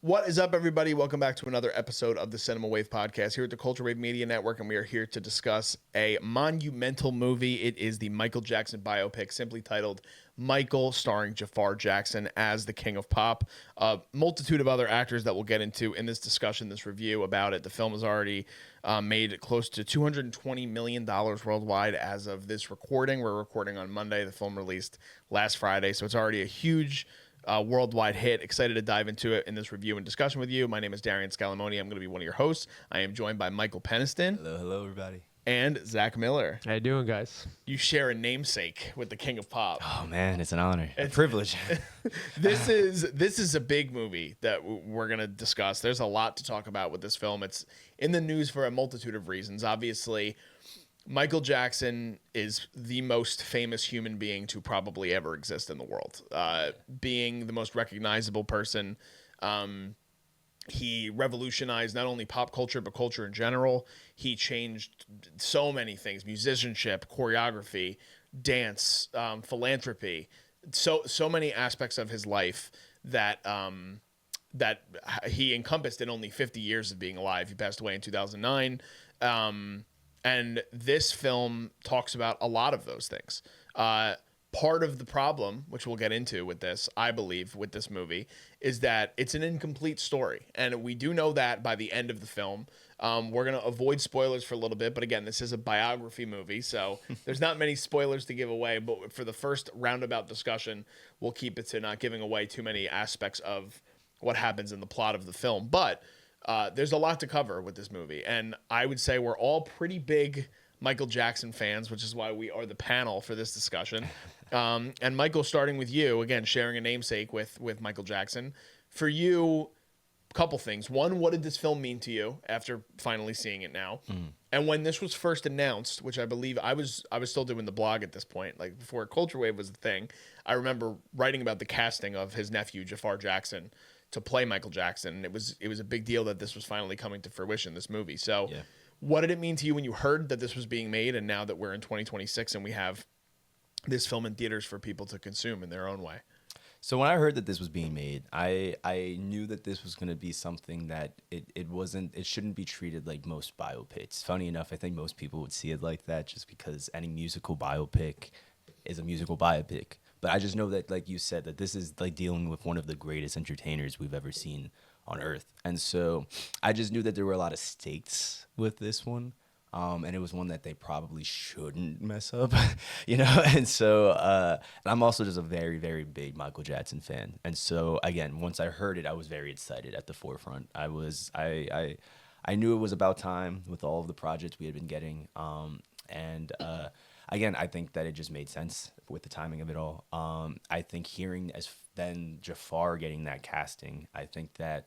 What is up, everybody? Welcome back to another episode of the Cinema Wave podcast here at the Culture Wave Media Network, and we are here to discuss a monumental movie. It is the Michael Jackson biopic, simply titled Michael, starring Jaafar Jackson as the King of Pop. A multitude of other actors that we'll get into in this discussion, this review about it. The film has already made close to $220 million worldwide as of this recording. We're recording on Monday. The film released last Friday, so it's already a huge worldwide hit. Excited to dive into it in this review and discussion with you. My name is Darian Scalamoni. I'm going to be one of your hosts. I am joined by Michael Peniston. Hello, everybody. And Zach Miller. How you doing, guys? You share a namesake with the King of Pop. Oh man, it's an honor, a privilege. This is a big movie that we're going to discuss. There's a lot to talk about with this film. It's in the news for a multitude of reasons. Obviously, Michael Jackson is the most famous human being to probably ever exist in the world. Being the most recognizable person, he revolutionized not only pop culture, but culture in general. He changed so many things: musicianship, choreography, dance, philanthropy. So many aspects of his life that that he encompassed in only 50 years of being alive. He passed away in 2009. And this film talks about a lot of those things. Part of the problem, which we'll get into with this, I believe, with this movie, is that it's an incomplete story. And we do know that by the end of the film. We're going to avoid spoilers for a little bit. But again, this is a biography movie, so there's not many spoilers to give away. But for the first roundabout discussion, we'll keep it to not giving away too many aspects of what happens in the plot of the film. But there's a lot to cover with this movie, and I would say we're all pretty big Michael Jackson fans, which is why we are the panel for this discussion. And Michael, starting with you, again, sharing a namesake with Michael Jackson. For you, a couple things. One, what did this film mean to you after finally seeing it now? And when this was first announced, which I believe I was still doing the blog at this point, like before Culture Wave was a thing, I remember writing about the casting of his nephew, Jaafar Jackson, to play Michael Jackson. And it was a big deal that this was finally coming to fruition, this movie. So yeah. What did it mean to you when you heard that this was being made, and now that we're in 2026 and we have this film in theaters for people to consume in their own way? So when I heard that this was being made, I knew that this was going to be something that it shouldn't be treated like most biopics. Funny enough, I think most people would see it like that just because any musical biopic is a musical biopic. But I just know that, like you said, that this is like dealing with one of the greatest entertainers we've ever seen on Earth. And so I just knew that there were a lot of stakes with this one. And it was one that they probably shouldn't mess up, you know? And so I'm also just a very, very big Michael Jackson fan. And so, again, once I heard it, I was very excited at the forefront. I knew it was about time with all of the projects we had been getting. Again, I think that it just made sense with the timing of it all. I think hearing then Jaafar getting that casting, I think that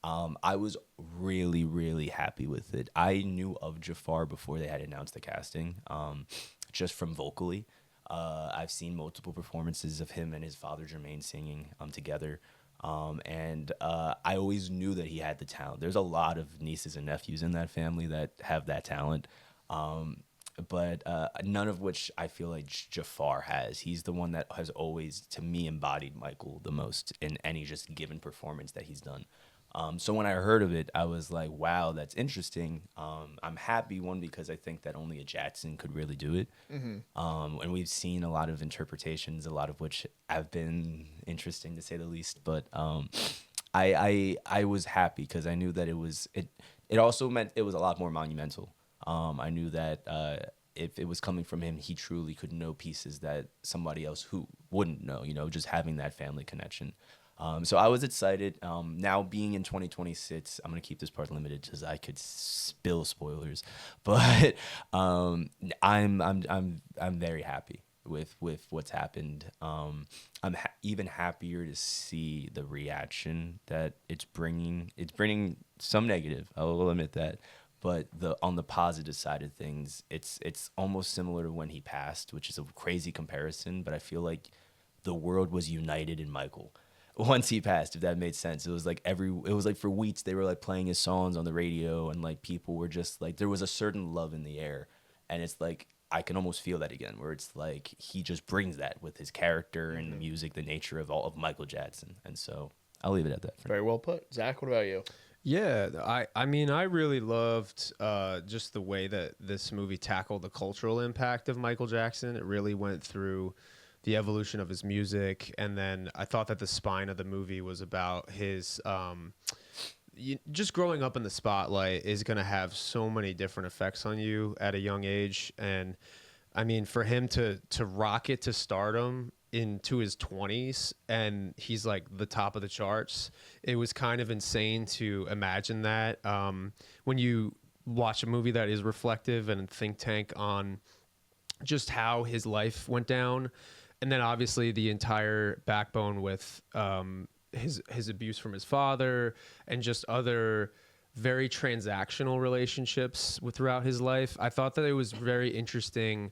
I was really, really happy with it. I knew of Jaafar before they had announced the casting, just from vocally. I've seen multiple performances of him and his father Jermaine singing together. And I always knew that he had the talent. There's a lot of nieces and nephews in that family that have that talent. But none of which I feel like Jaafar has. He's the one that has always, to me, embodied Michael the most in any just given performance that he's done. So when I heard of it, I was like, wow, that's interesting. I'm happy, one, because I think that only a Jackson could really do it. Mm-hmm. And we've seen a lot of interpretations, a lot of which have been interesting, to say the least. But I was happy because I knew that it also meant it was a lot more monumental. I knew that if it was coming from him, he truly could know pieces that somebody else who wouldn't know, you know, just having that family connection. So I was excited. Now being in 2026, I'm going to keep this part limited because I could spill spoilers, but I'm very happy with what's happened. I'm even happier to see the reaction that it's bringing. It's bringing some negative, I will admit that. But on the positive side of things, it's almost similar to when he passed, which is a crazy comparison. But I feel like the world was united in Michael once he passed, if that made sense. It was like for weeks they were like playing his songs on the radio, and like people were just like, there was a certain love in the air. And it's like I can almost feel that again, where it's like he just brings that with his character and the music, the nature of all of Michael Jackson. And so I'll leave it at that. For Very well put. Zach, what about you? Yeah, I mean, I really loved just the way that this movie tackled the cultural impact of Michael Jackson. It really went through the evolution of his music, and then I thought that the spine of the movie was about his just growing up in the spotlight is going to have so many different effects on you at a young age. And I mean, for him to rocket to stardom into his 20s and he's like the top of the charts, it was kind of insane to imagine that. When you watch a movie that is reflective and think tank on just how his life went down, and then obviously the entire backbone with his abuse from his father and just other very transactional relationships throughout his life. I thought that it was very interesting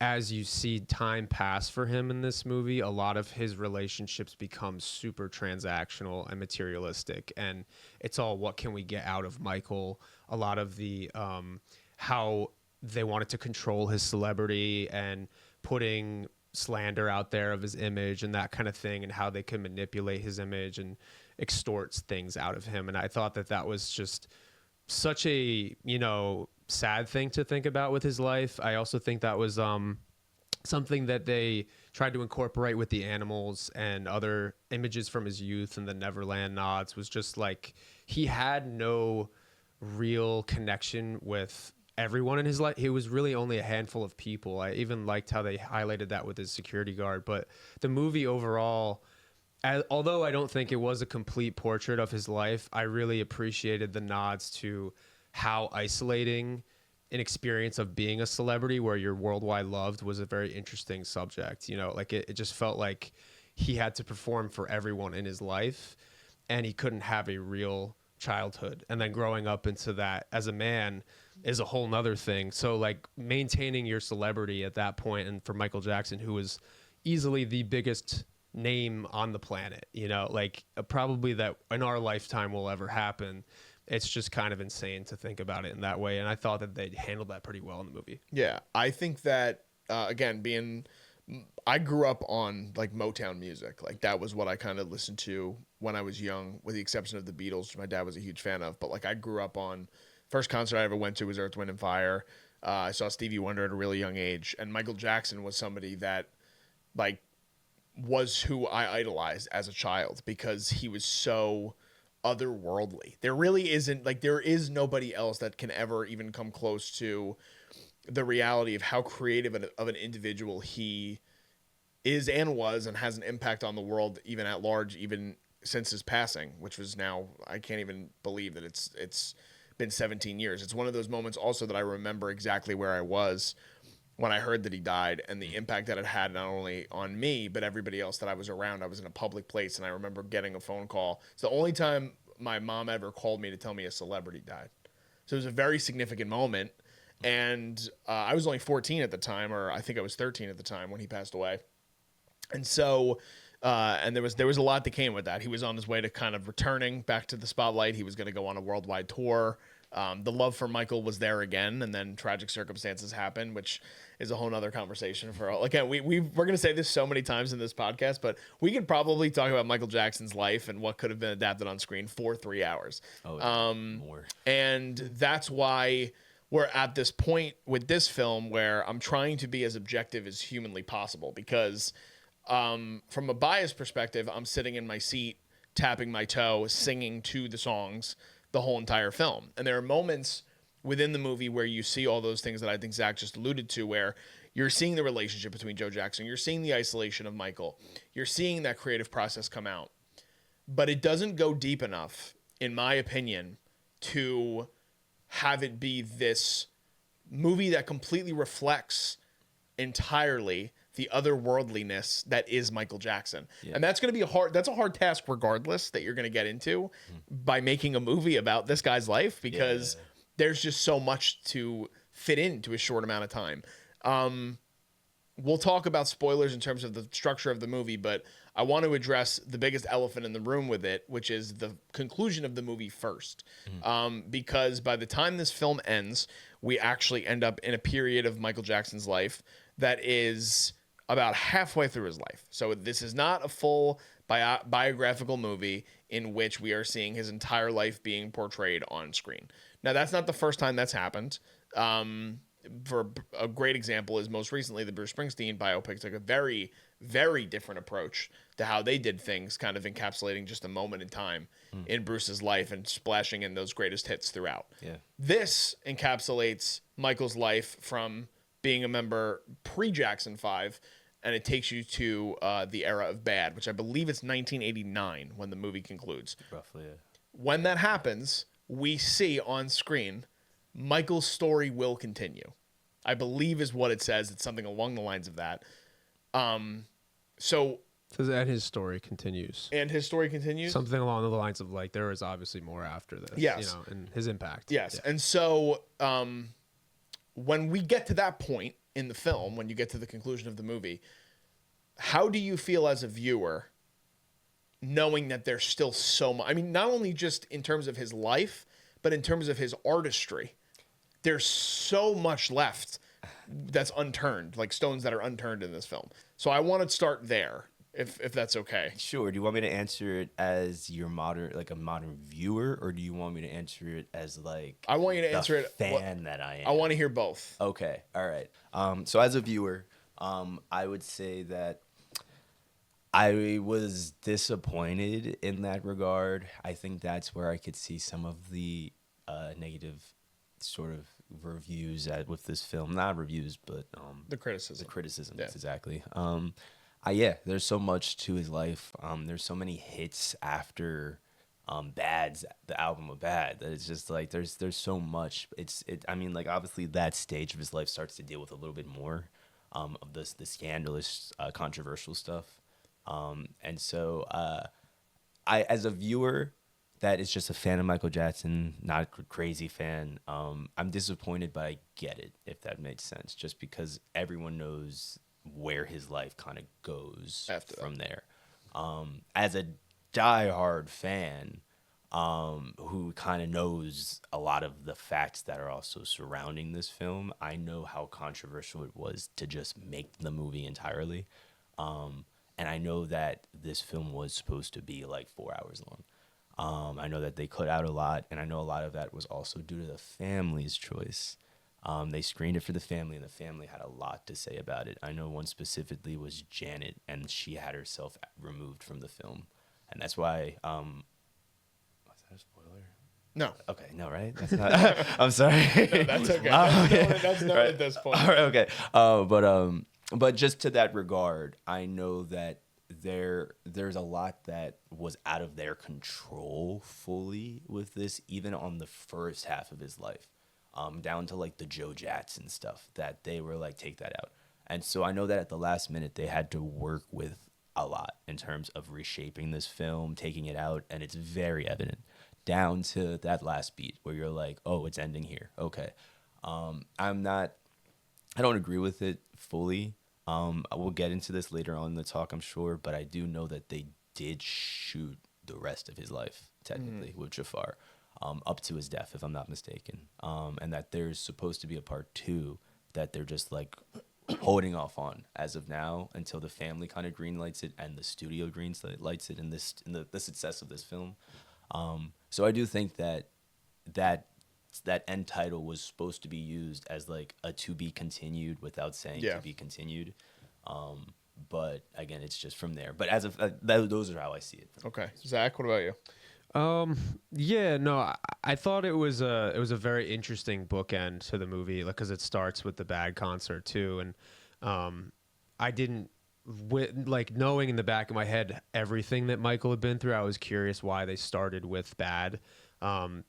as you see time pass for him in this movie. A lot of his relationships become super transactional and materialistic, and it's all what can we get out of Michael. A lot of the how they wanted to control his celebrity and putting slander out there of his image and that kind of thing, and how they could manipulate his image and extorts things out of him. And I thought that that was just such a, sad thing to think about with his life. I also think that was something that they tried to incorporate with the animals and other images from his youth, and the Neverland nods was just like he had no real connection with everyone in his life. He was really only a handful of people. I even liked how they highlighted that with his security guard. But the movie overall, although I don't think it was a complete portrait of his life, I really appreciated the nods to how isolating an experience of being a celebrity where you're worldwide loved was a very interesting subject. Like it just felt like he had to perform for everyone in his life, and he couldn't have a real childhood. And then growing up into that as a man is a whole nother thing. So like maintaining your celebrity at that point, and for Michael Jackson, who was easily the biggest name on the planet, probably that in our lifetime will ever happen. It's just kind of insane to think about it in that way. And I thought that they handled that pretty well in the movie. Yeah, I think that, again, I grew up on like Motown music. Like that was what I kind of listened to when I was young, with the exception of the Beatles, which my dad was a huge fan of. But like I grew up on, first concert I ever went to was Earth, Wind and Fire. I saw Stevie Wonder at a really young age. And Michael Jackson was somebody that like was who I idolized as a child, because he was so otherworldly. There really isn't, like, there is nobody else that can ever even come close to the reality of how creative of an individual he is and was, and has an impact on the world even at large, even since his passing, which was now, I can't even believe that it's been 17 years. It's one of those moments also that I remember exactly where I was when I heard that he died, and the impact that it had not only on me, but everybody else that I was around. I was in a public place, and I remember getting a phone call. It's the only time my mom ever called me to tell me a celebrity died. So it was a very significant moment. And I was only 14 at the time, or I think I was 13 at the time when he passed away. And so, and there was a lot that came with that. He was on his way to kind of returning back to the spotlight. He was going to go on a worldwide tour. The love for Michael was there again, and then tragic circumstances happened, which is a whole nother conversation for all. Again, we're going to say this so many times in this podcast, but we could probably talk about Michael Jackson's life and what could have been adapted on screen for 3 hours. More. And that's why we're at this point with this film where I'm trying to be as objective as humanly possible, because from a bias perspective, I'm sitting in my seat, tapping my toe, singing to the songs the whole entire film. And there are moments within the movie where you see all those things that I think Zach just alluded to, where you're seeing the relationship between Joe Jackson, you're seeing the isolation of Michael, you're seeing that creative process come out. But it doesn't go deep enough, in my opinion, to have it be this movie that completely reflects entirely the otherworldliness that is Michael Jackson. Yeah. And that's going to be a hard task regardless that you're going to get into by making a movie about this guy's life, because there's just so much to fit into a short amount of time. We'll talk about spoilers in terms of the structure of the movie, but I want to address the biggest elephant in the room with it, which is the conclusion of the movie first. Because by the time this film ends, we actually end up in a period of Michael Jackson's life that is about halfway through his life. So this is not a full biographical movie. in which we are seeing his entire life being portrayed on screen. Now, that's not the first time that's happened. For a great example is most recently the Bruce Springsteen biopic took a very, very different approach to how they did things, kind of encapsulating just a moment in time in Bruce's life and splashing in those greatest hits throughout. Yeah. This encapsulates Michael's life from being a member pre-Jackson 5, and it takes you to the era of Bad, which I believe it's 1989 when the movie concludes. Roughly, yeah. When that happens, we see on screen Michael's story will continue, I believe is what it says. It's something along the lines of that. So And his story continues. And his story continues? Something along the lines of, like, there is obviously more after this. Yes. You know, and his impact. Yes. Yeah. And so when we get to that point in the film, when you get to the conclusion of the movie, how do you feel as a viewer knowing that there's still so much? I mean, not only just in terms of his life, but in terms of his artistry. There's so much left that's unturned, like stones that are unturned in this film. So I want to start there, if that's okay. Sure. Do you want me to answer it as a modern viewer, or do you want me to answer it as like I want you to the answer it. fan that I am? I want to hear both. Okay. All right. So as a viewer, I would say that I was disappointed in that regard. I think that's where I could see some of the negative sort of reviews with this film. Not reviews, but The criticism. the criticisms, Yeah. exactly. There's so much to his life. There's so many hits after Bad's the album of Bad that it's just like there's so much. I mean, like, obviously that stage of his life starts to deal with a little bit more of the scandalous, controversial stuff. And so I, as a viewer that is just a fan of Michael Jackson, not a crazy fan, I'm disappointed, but I get it, if that makes sense, just because everyone knows where his life kind of goes After from there. As a diehard fan, who kind of knows a lot of the facts that are also surrounding this film, I know how controversial it was to just make the movie entirely. And I know that this film was supposed to be like 4 hours long. I know that they cut out a lot, and I know a lot of that was also due to the family's choice. They screened it for the family, and the family had a lot to say about it. I know one specifically was Janet, and she had herself removed from the film. And that's why... was that a spoiler? No. Okay, no, right? That's not... I'm sorry. No, that's okay. That's not Right. at this point. All right, okay. But just to that regard, I know that there's a lot that was out of their control fully with this, even on the first half of his life, down to like the Joe Jackson stuff that they were like, take that out. And so I know that at the last minute they had to work with a lot in terms of reshaping this film, taking it out, and it's very evident down to that last beat where you're like, oh, it's ending here. Okay. I don't agree with it fully. We'll get into this later on in the talk, I'm sure, but I do know that they did shoot the rest of his life, technically, with Jaafar, up to his death, if I'm not mistaken. And that there's supposed to be a part 2 that they're just like holding off on as of now until the family kind of greenlights it and the studio greenlights it in the success of this film. So I do think that end title was supposed to be used as like a to be continued without saying to be continued. But again, it's just from there. But as of those are how I see it. Okay. Zach, what about you? I thought it was a very interesting bookend to the movie, like, because it starts with the Bad concert too, and I didn't knowing in the back of my head everything that Michael had been through. I was curious why they started with Bad.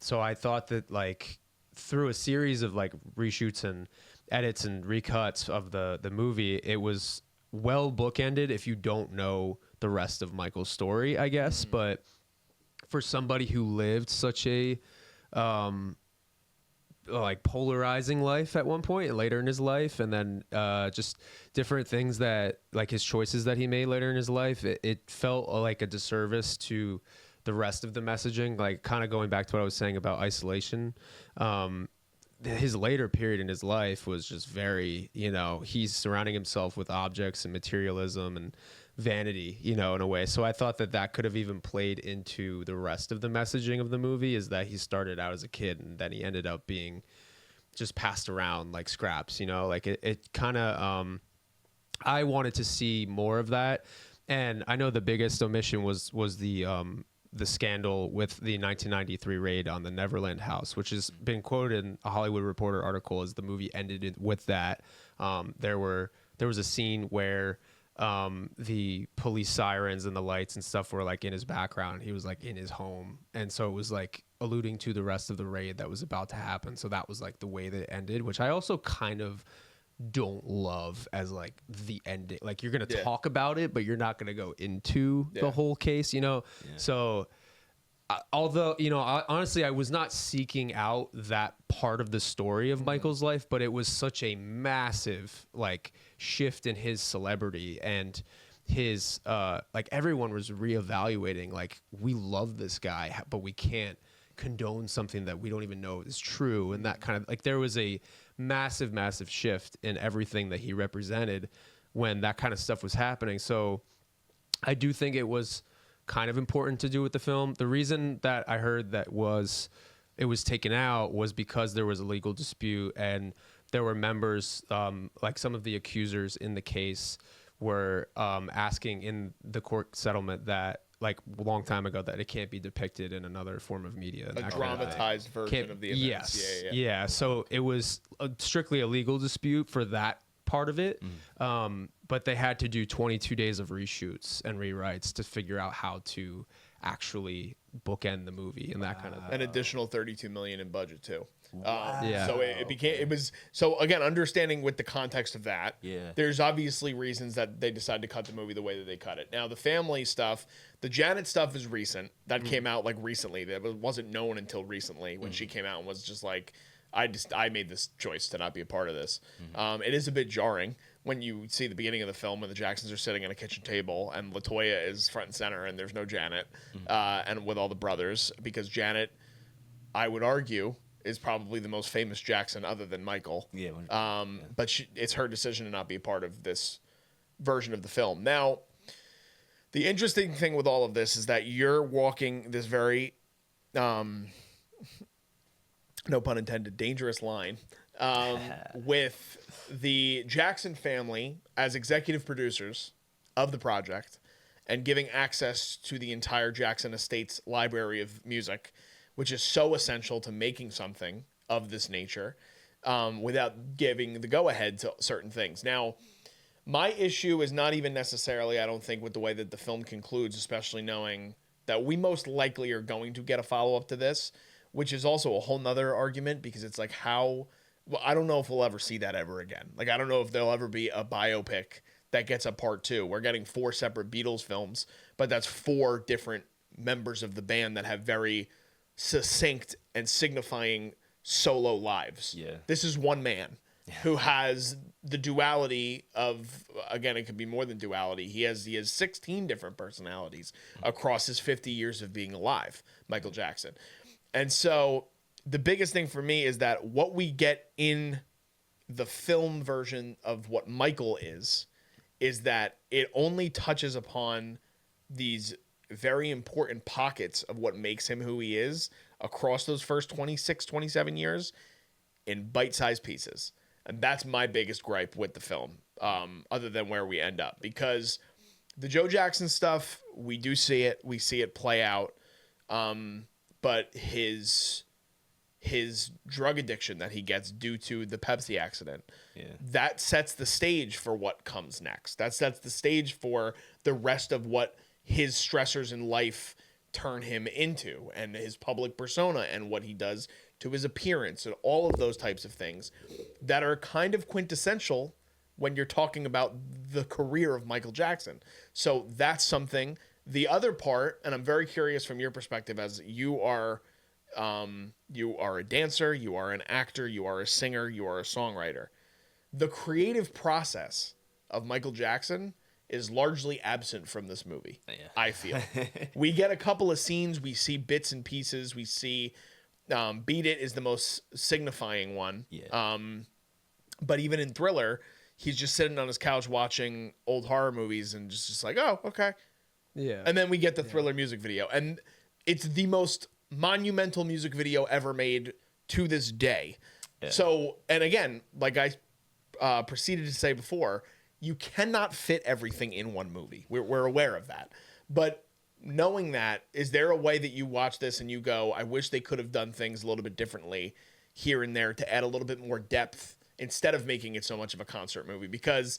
So I thought that, like, through a series of like reshoots and edits and recuts of the movie, it was well bookended if you don't know the rest of Michael's story, I guess. But for somebody who lived such a like polarizing life at one point and later in his life, and then just different things that, like, his choices that he made later in his life, it felt like a disservice to the rest of the messaging, like, kind of going back to what I was saying about isolation. His later period in his life was just very, he's surrounding himself with objects and materialism, and vanity, you know, in a way. So I thought that could have even played into the rest of the messaging of the movie, is that he started out as a kid and then he ended up being just passed around like scraps, you know, like it kind of, I wanted to see more of that. And I know the biggest omission was the scandal with the 1993 raid on the Neverland House, which has been quoted in a Hollywood Reporter article as the movie ended with that. There was a scene where the police sirens and the lights and stuff were like in his background. He was like in his home, and so it was like alluding to the rest of the raid that was about to happen. So that was like the way that it ended, which I also kind of don't love as like the ending. Like you're gonna talk about it, but you're not gonna go into the whole case, you know. So although, you know, honestly, I was not seeking out that part of the story of Michael's life, but it was such a massive like shift in his celebrity and his like everyone was reevaluating, like, we love this guy, but we can't condone something that we don't even know is true. And that kind of like, there was a massive shift in everything that he represented when that kind of stuff was happening. So I do think it was kind of important to do with the film. The reason that I heard that it was taken out was because there was a legal dispute, and there were members, like some of the accusers in the case were asking in the court settlement that, like a long time ago, that it can't be depicted in another form of media. A dramatized version of the events. Yes. Yeah. So it was strictly a legal dispute for that part of it. But they had to do 22 days of reshoots and rewrites to figure out how to actually bookend the movie and that kind of thing. An additional $32 million in budget too. Yeah. So it was so again, understanding with the context of that. Yeah. There's obviously reasons that they decided to cut the movie the way that they cut it. Now the family stuff, the Janet stuff is recent. That came out like recently. That wasn't known until recently when she came out and was just like, I made this choice to not be a part of this. It is a bit jarring when you see the beginning of the film when the Jacksons are sitting at a kitchen table and LaToya is front and center and there's no Janet, and with all the brothers, because Janet, I would argue, is probably the most famous Jackson other than Michael. Yeah. But it's her decision to not be a part of this version of the film. Now, the interesting thing with all of this is that you're walking this very, no pun intended, dangerous line with the Jackson family as executive producers of the project and giving access to the entire Jackson Estate's library of music, which is so essential to making something of this nature, without giving the go-ahead to certain things. Now, my issue is not even necessarily, I don't think, with the way that the film concludes, especially knowing that we most likely are going to get a follow-up to this, which is also a whole nother argument, because it's like I don't know if we'll ever see that ever again. Like, I don't know if there'll ever be a biopic that gets a part 2. We're getting 4 separate Beatles films, but that's 4 different members of the band that have very succinct and signifying solo lives. Yeah. This is one man who has the duality of, again, it could be more than duality. He has 16 different personalities across his 50 years of being alive, Michael Jackson. And so the biggest thing for me is that what we get in the film version of what Michael is that it only touches upon these very important pockets of what makes him who he is across those first 26, 27 years in bite-sized pieces. And that's my biggest gripe with the film, other than where we end up. Because the Joe Jackson stuff, we do see it. We see it play out. But his drug addiction that he gets due to the Pepsi accident, that sets the stage for what comes next. That sets the stage for the rest of what his stressors in life turn him into, and his public persona, and what he does to his appearance, and all of those types of things that are kind of quintessential when you're talking about the career of Michael Jackson. So that's something. The other part, and I'm very curious from your perspective, as you are a dancer, you are an actor, you are a singer, you are a songwriter. The creative process of Michael Jackson is largely absent from this movie. I feel. We get a couple of scenes, we see bits and pieces, we see Beat It is the most signifying one. But even in Thriller, he's just sitting on his couch watching old horror movies and just like, oh, okay. Yeah. And then we get the Thriller music video, and it's the most monumental music video ever made to this day. Yeah. So, and again, like I proceeded to say before, you cannot fit everything in one movie. We're aware of that. But knowing that, is there a way that you watch this and you go, I wish they could have done things a little bit differently here and there to add a little bit more depth instead of making it so much of a concert movie? Because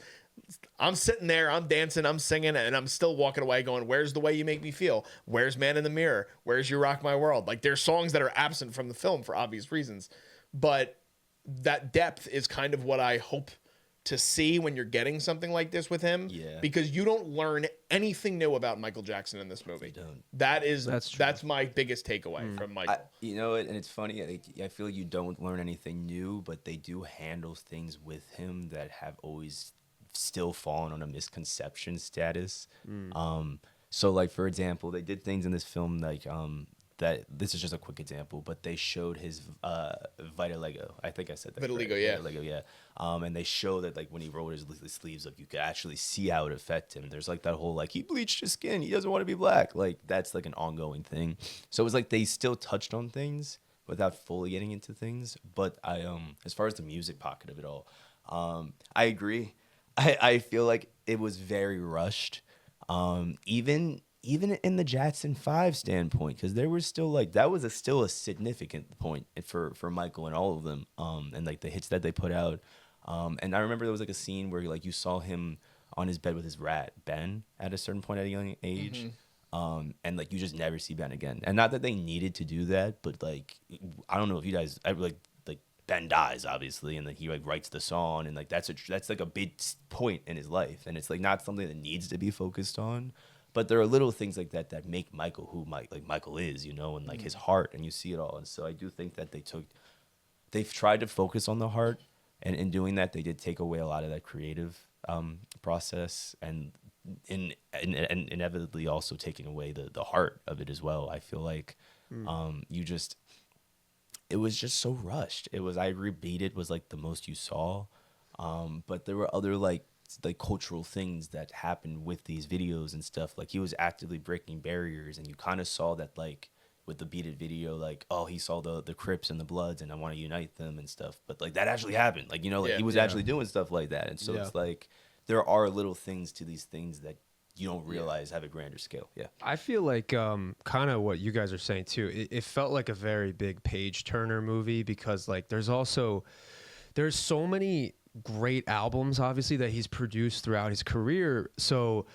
I'm sitting there, I'm dancing, I'm singing, and I'm still walking away going, where's The Way You Make Me Feel? Where's Man in the Mirror? Where's You Rock My World? Like, there's songs that are absent from the film for obvious reasons. But that depth is kind of what I hope to see when you're getting something like this with him. Yeah. Because you don't learn anything new about Michael Jackson in this movie. You don't. That's my biggest takeaway from Michael. You know what? And it's funny. I feel you don't learn anything new, but they do handle things with him that have always still fallen on a misconception status. So, like, for example, they did things in this film like that. This is just a quick example, but they showed his vitiligo. I think I said that. Vitiligo, right? yeah. Vitiligo, yeah. And they show that, like, when he rolled his sleeves up, you could actually see how it affected him. There's like that whole like he bleached his skin. He doesn't want to be black. Like, that's like an ongoing thing. So it was like they still touched on things without fully getting into things. But as far as the music pocket of it all, I agree. I feel like it was very rushed. Even in the Jackson 5 standpoint, because there was still like that was still a significant point for Michael and all of them, and like the hits that they put out, and I remember there was like a scene where like you saw him on his bed with his rat Ben at a certain point at a young age, and like you just never see Ben again, and not that they needed to do that, but like I don't know if you guys like Ben dies obviously, and then he like writes the song, and like that's like a big point in his life, and it's like not something that needs to be focused on. But there are little things like that that make Michael who Michael is, you know, and like his heart, and you see it all. And so I do think that they've tried to focus on the heart, and in doing that, they did take away a lot of that creative process, and inevitably also taking away the heart of it as well. I feel like it was just so rushed. It was Beat It was like the most you saw, but there were other like cultural things that happened with these videos and stuff. Like he was actively breaking barriers, and you kind of saw that like with the Beat It video, like, oh, he saw the Crips and the Bloods and I want to unite them and stuff. But like that actually happened. Like, you know, like he was actually doing stuff like that. And so it's like there are little things to these things that you don't realize have a grander scale. Yeah. I feel like kind of what you guys are saying too. It felt like a very big page turner movie because like there's so many great albums obviously that he's produced throughout his career. So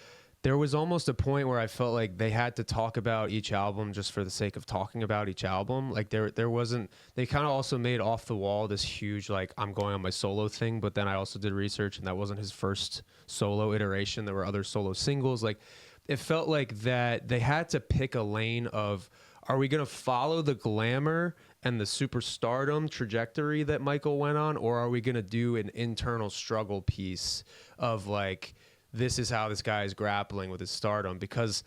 there was almost a point where I felt like they had to talk about each album just for the sake of talking about each album. Like there wasn't, they kind of also made Off the Wall this huge, like I'm going on my solo thing. But then I also did research and that wasn't his first solo iteration. There were other solo singles. Like it felt like that they had to pick a lane of, are we going to follow the glamour and the superstardom trajectory that Michael went on? Or are we going to do an internal struggle piece of like, this is how this guy is grappling with his stardom? Because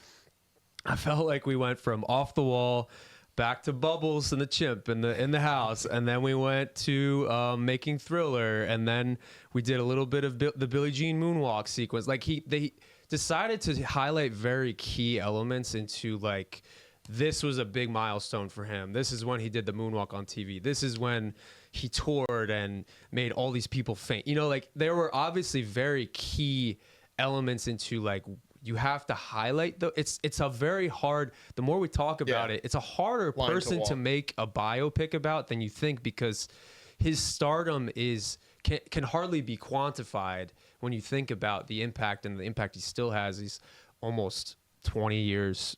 I felt like we went from Off the Wall back to Bubbles and the Chimp in the house, and then we went to making Thriller, and then we did a little bit of the Billie Jean moonwalk sequence. Like they decided to highlight very key elements into like this was a big milestone for him. This is when he did the moonwalk on TV. This is when he toured and made all these people faint. You know, like there were obviously very key elements into like you have to highlight it's a very hard, the more we talk about it, it's a harder person to make a biopic about than you think, because his stardom can hardly be quantified when you think about the impact he still has. He's almost 20 years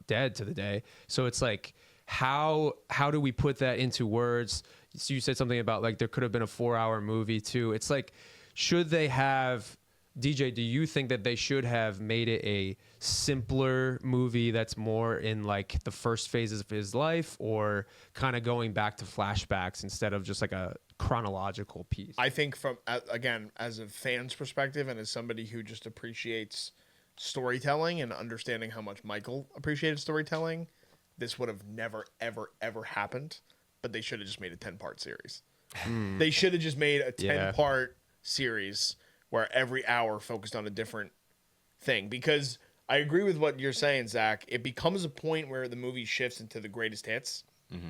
dead to the day. So it's like how do we put that into words? So you said something about like there could have been a 4-hour movie too. It's like, should they have, DJ, do you think that they should have made it a simpler movie that's more in like the first phases of his life, or kind of going back to flashbacks instead of just like a chronological piece? I think from, again, as a fan's perspective and as somebody who just appreciates storytelling and understanding how much Michael appreciated storytelling, this would have never, ever, ever happened. But they should have just made a 10-part series. They should have just made a 10-part series where every hour focused on a different thing. Because I agree with what you're saying, Zach. It becomes a point where the movie shifts into the greatest hits.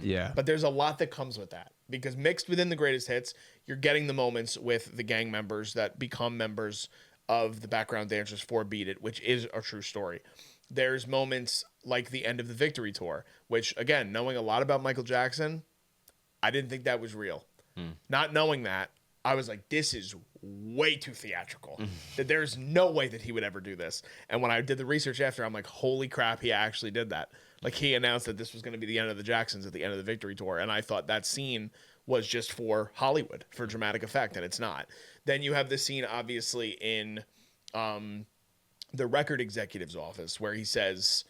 Yeah. But there's a lot that comes with that, because mixed within the greatest hits, you're getting the moments with the gang members that become members of the background dancers for Beat It, which is a true story. There's moments like the end of the Victory Tour, which, again, knowing a lot about Michael Jackson, I didn't think that was real. Not knowing that, I was like, this is way too theatrical. That there's no way that he would ever do this. And when I did the research after, I'm like, holy crap, he actually did that. Like, he announced that this was going to be the end of the Jacksons at the end of the Victory Tour. And I thought that scene was just for Hollywood, for dramatic effect, and it's not. Then you have this scene, obviously, in the record executive's office where he says,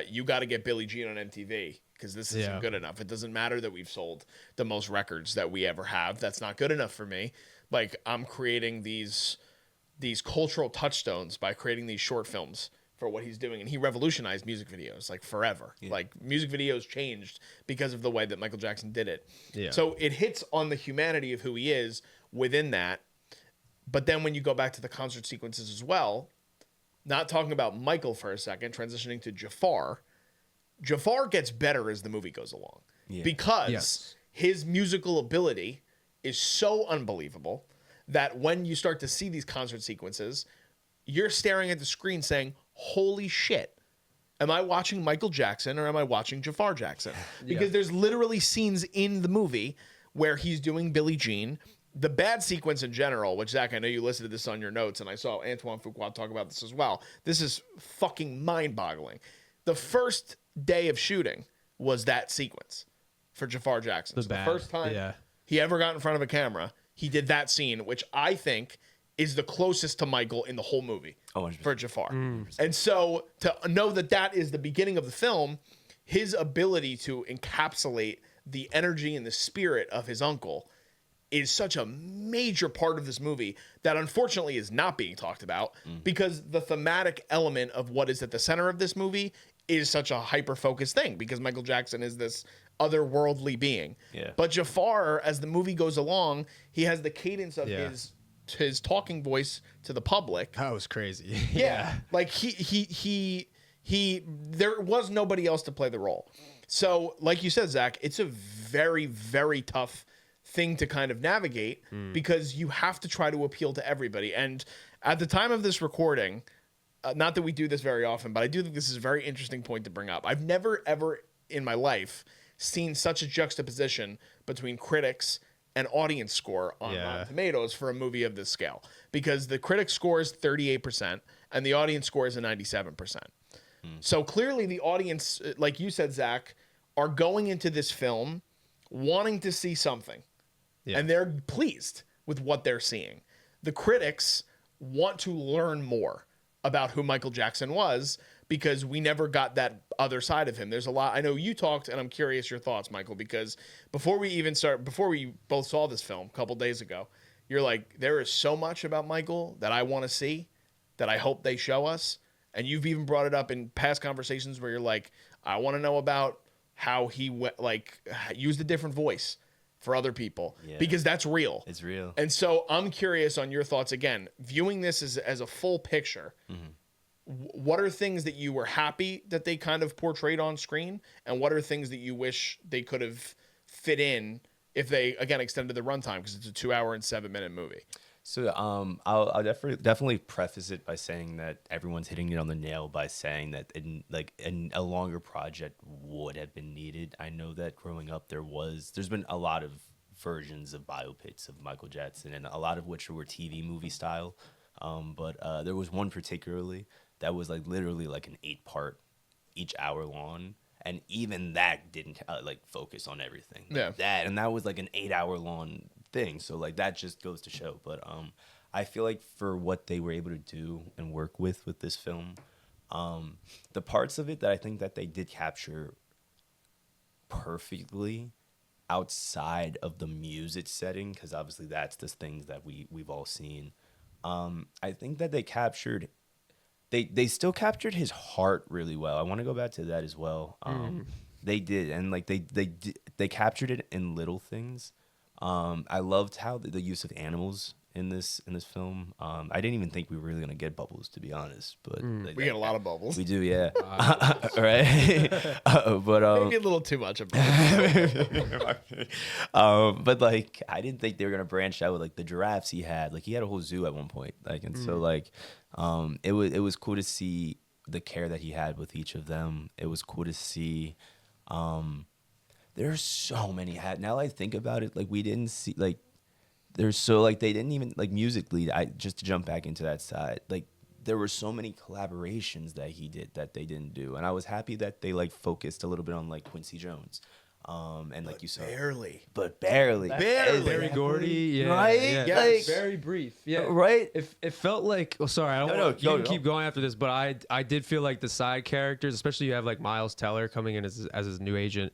you got to get Billie Jean on MTV because this isn't good enough. It doesn't matter that we've sold the most records that we ever have. That's not good enough for me. Like, I'm creating these cultural touchstones by creating these short films for what he's doing. And he revolutionized music videos, like, forever. Yeah. Like, music videos changed because of the way that Michael Jackson did it. Yeah. So it hits on the humanity of who he is within that. But then when you go back to the concert sequences as well, not talking about Michael for a second, transitioning to Jaafar. Jaafar gets better as the movie goes along because his musical ability is so unbelievable that when you start to see these concert sequences, you're staring at the screen saying, holy shit, am I watching Michael Jackson or am I watching Jaafar Jackson? Because there's literally scenes in the movie where he's doing Billie Jean. The bad sequence in general, which, Zach, I know you listed this on your notes, and I saw Antoine Fuqua talk about this as well. This is fucking mind-boggling. The first day of shooting was that sequence for Jaafar Jackson. The first time he ever got in front of a camera, he did that scene, which I think is the closest to Michael in the whole movie for Jaafar. And so to know that that is the beginning of the film, his ability to encapsulate the energy and the spirit of his uncle is such a major part of this movie that unfortunately is not being talked about because the thematic element of what is at the center of this movie is such a hyper-focused thing because Michael Jackson is this otherworldly being. Yeah. But Jaafar, as the movie goes along, he has the cadence of his talking voice to the public. That was crazy. Like he there was nobody else to play the role. So like you said, Zach, it's a very, very tough thing to kind of navigate because you have to try to appeal to everybody. And at the time of this recording, not that we do this very often, but I do think this is a very interesting point to bring up. I've never, ever in my life seen such a juxtaposition between critics and audience score on Rotten Tomatoes for a movie of this scale, because the critic score is 38% and the audience score is a 97%. So clearly the audience, like you said, Zach, are going into this film wanting to see something. And they're pleased with what they're seeing. The critics want to learn more about who Michael Jackson was because we never got that other side of him. There's a lot. I know you talked, and I'm curious your thoughts, Michael, because before we both saw this film a couple days ago, you're like, there is so much about Michael that I want to see, that I hope they show us. And you've even brought it up in past conversations where you're like, I want to know about how he used a different voice for other people because that's real. It's real. And so I'm curious on your thoughts again, viewing this as a full picture. What are things that you were happy that they kind of portrayed on screen? And what are things that you wish they could have fit in if they, again, extended the runtime because it's a 2-hour and 7-minute movie? So I'll definitely preface it by saying that everyone's hitting it on the nail by saying that a longer project would have been needed. I know that growing up there's been a lot of versions of biopics of Michael Jackson, and a lot of which were TV movie style. But there was one particularly that was like literally like an 8-part, each hour long. And even that didn't focus on everything. That was like an 8-hour long thing. So like that just goes to show. But I feel like for what they were able to do and work with this film, the parts of it that I think that they did capture perfectly outside of the music setting, because obviously that's the things that we've all seen. I think that they captured. They still captured his heart really well. I want to go back to that as well. They did, and like they captured it in little things. I loved how the use of animals in this film. I didn't even think we were really gonna get bubbles, to be honest. But like, We get a lot of bubbles. we do, yeah. Right. But Maybe a little too much of bubbles. but like I didn't think they were gonna branch out with like the giraffes he had. Like he had a whole zoo at one point. Like and so like it was cool to see the care that he had with each of them. It was cool to see there's so many now I think about it, like we didn't see like there's so like they didn't even like musically, I just to jump back into that side, like there were so many collaborations that he did that they didn't do, and I was happy that they like focused a little bit on like Quincy Jones, and like you saw, barely, Barry Gordy, yeah, right, yeah. Like, very brief, yeah, right. It felt like, well, sorry, I don't want you can keep going after this, but I did feel like the side characters, especially you have like Miles Teller coming in as his new agent.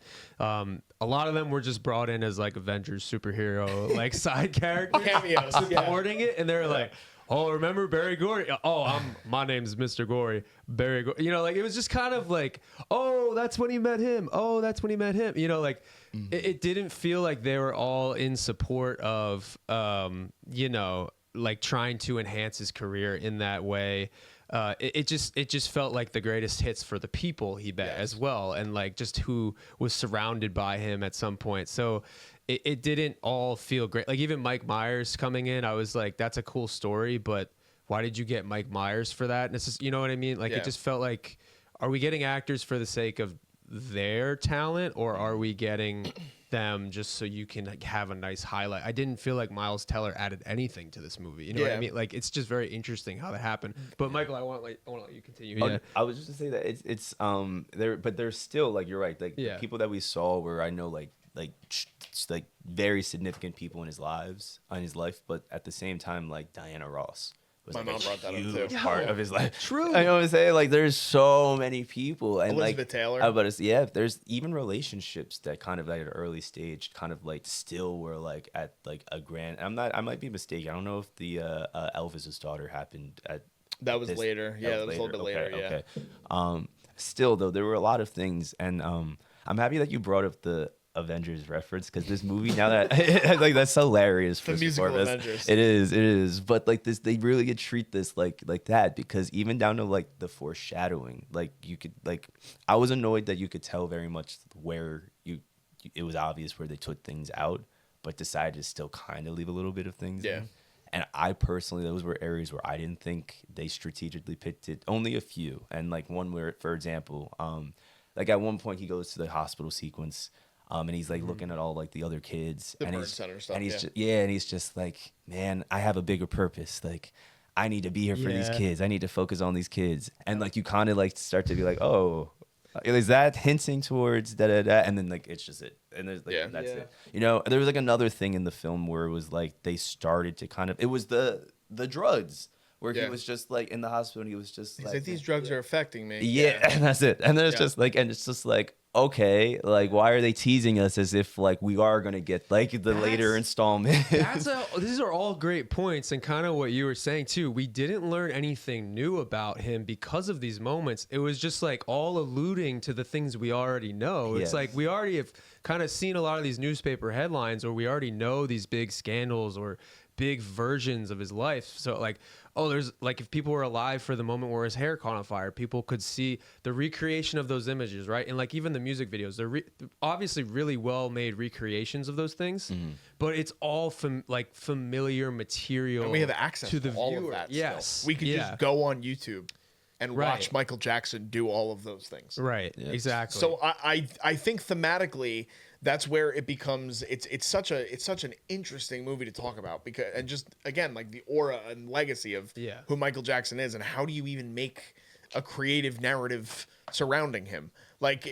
A lot of them were just brought in as like Avengers superhero like side characters, Cameos, supporting it, and they're like, oh, remember Barry Gordy? Oh, my name's Mr. Gory. Barry Gordy. You know, like it was just kind of like, oh, that's when he met him. Oh, that's when he met him. You know, like it didn't feel like they were all in support of, you know, like trying to enhance his career in that way. It just felt like the greatest hits for the people he met as well, and like just who was surrounded by him at some point. So it didn't all feel great. Like even Mike Myers coming in, I was like, that's a cool story, but why did you get Mike Myers for that? And it's just, you know what I mean? Like it just felt like, are we getting actors for the sake of their talent, or are we getting them just so you can like, have a nice highlight? I didn't feel like Miles Teller added anything to this movie. You know what I mean? Like it's just very interesting how that happened. But Michael, I want to let you continue. Yeah. I was just to say that it's there, but there's still like you're right. Like the people that we saw were, I know, like very significant people in his life, but at the same time, like Diana Ross was My like mom brought that up huge too. part of his life. True. I know what I'm saying. Like there's so many people, and Elizabeth like Taylor. but there's even relationships that kind of at an early stage kind of like still were like at like a grand. I might be mistaken. I don't know if the Elvis's daughter happened at. That was later. Yeah, that was a little bit later. Yeah. Okay. Still though, there were a lot of things, and I'm happy that you brought up the Avengers reference, because this movie, now that like that's hilarious. The musical Avengers. It is. But like this, they really could treat this like that, because even down to like the foreshadowing, like you could like, I was annoyed that you could tell very much where it was obvious where they took things out, but decided to still kind of leave a little bit of things in. And I personally, those were areas where I didn't think they strategically picked it. Only a few. And like one where, for example, like at one point he goes to the hospital sequence, and he's like looking at all like the other kids, The and burn he's center stuff, and he's just like, man, I have a bigger purpose. Like, I need to be here for these kids. I need to focus on these kids. And like you kind of like start to be like, oh, is that hinting towards da da da? And then like it's just it, and there's like that's it. You know, there was like another thing in the film where it was like they started to kind of, it was the drugs. Where he was just like in the hospital, and he was just He's like, these drugs are affecting me. and that's it. And then it's just like, and it's just like, okay, like why are they teasing us as if like we are gonna get like the later installment? These are all great points, and kind of what you were saying too. We didn't learn anything new about him because of these moments. It was just like all alluding to the things we already know. It's like we already have kind of seen a lot of these newspaper headlines, or we already know these big scandals or big versions of his life. So like, oh, there's like, if people were alive for the moment where his hair caught on fire, people could see the recreation of those images, right? And like even the music videos, they're obviously really well made recreations of those things, but it's all familiar material. And we have access to the all viewer. of that. Yes, still. We could just go on YouTube and watch Michael Jackson do all of those things. Right. Yeah. Exactly. So I think thematically, that's where it becomes it's such an interesting movie to talk about, because, and just again, like the aura and legacy of who Michael Jackson is, and how do you even make a creative narrative surrounding him? Like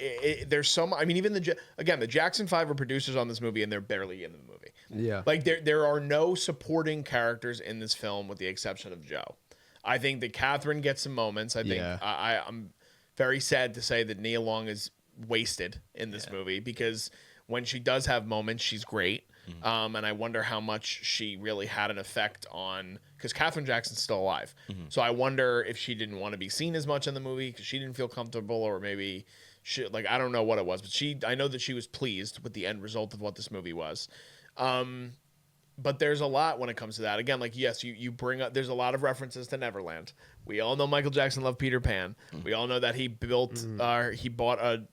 there's some, I mean, even the Jackson 5 are producers on this movie, and they're barely in the movie. Yeah. Like there are no supporting characters in this film with the exception of Joe. I think that Catherine gets some moments. I think I'm very sad to say that Nia Long is wasted in this movie, because when she does have moments, she's great. And I wonder how much she really had an effect on, because Catherine Jackson's still alive. So I wonder if she didn't want to be seen as much in the movie because she didn't feel comfortable, or maybe she, like, I don't know what it was, but I know that she was pleased with the end result of what this movie was. but there's a lot when it comes to that. Again, like, yes, you bring up, there's a lot of references to Neverland. We all know Michael Jackson loved Peter Pan. We all know that he bought a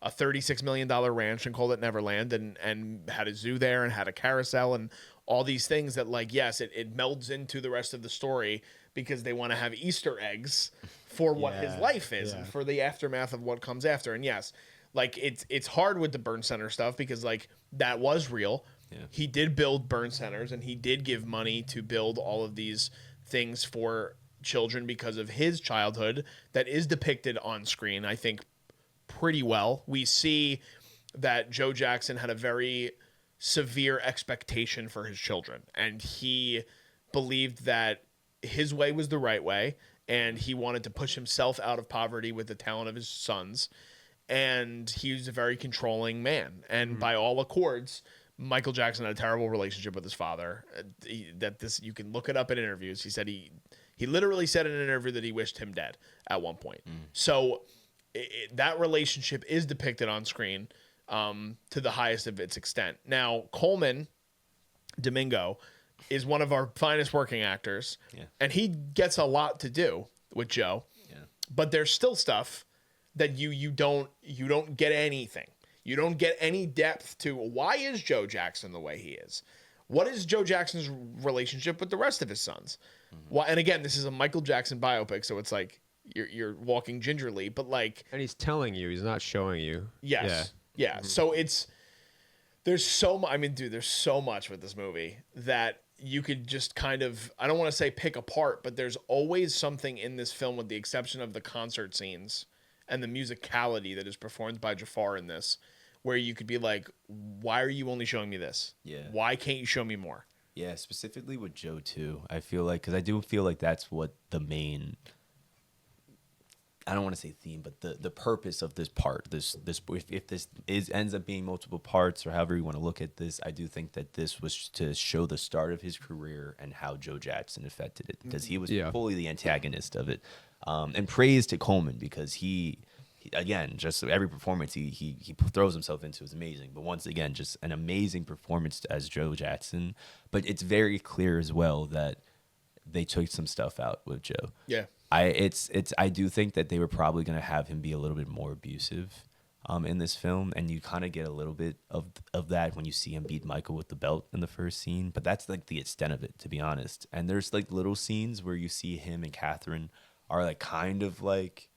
$36 million ranch and called it Neverland, and had a zoo there and had a carousel and all these things that, like, yes, it melds into the rest of the story because they want to have Easter eggs for what his life is and for the aftermath of what comes after. And yes, like, it's hard with the burn center stuff because, like, that was real. Yeah. He did build burn centers and he did give money to build all of these things for children because of his childhood that is depicted on screen, I think, pretty well. We see that Joe Jackson had a very severe expectation for his children, and he believed that his way was the right way, and he wanted to push himself out of poverty with the talent of his sons, and he was a very controlling man. And by all accords, Michael Jackson had a terrible relationship with his father. You can look it up in interviews. He said he literally said in an interview that he wished him dead at one point. So that relationship is depicted on screen to the highest of its extent. Now, Colman Domingo is one of our finest working actors, and he gets a lot to do with Joe. But there's still stuff that you don't get anything. You don't get any depth to why is Joe Jackson the way he is. What is Joe Jackson's relationship with the rest of his sons? Why? And again, this is a Michael Jackson biopic, so it's like you're walking gingerly, but like, and he's telling you, he's not showing you. Yes. Yeah. So there's so much. I mean, dude, there's so much with this movie that you could just kind of, I don't want to say pick apart, but there's always something in this film, with the exception of the concert scenes and the musicality that is performed by Jaafar in this, where you could be like, why are you only showing me this? Yeah. Why can't you show me more? Yeah, specifically with Joe too. I feel like, because I do feel like that's what the main, I don't want to say theme, but the purpose of this part, if this ends up being multiple parts or however you want to look at this, I do think that this was to show the start of his career and how Joe Jackson affected it, because he was fully the antagonist of it. And praise to Colman, because he again, just every performance he throws himself into is amazing. But once again, just an amazing performance as Joe Jackson. But it's very clear as well that they took some stuff out with Joe. Yeah. I do think that they were probably going to have him be a little bit more abusive in this film, and you kind of get a little bit of that when you see him beat Michael with the belt in the first scene, but that's like the extent of it, to be honest. And there's like little scenes where you see him and Catherine are like kind of like,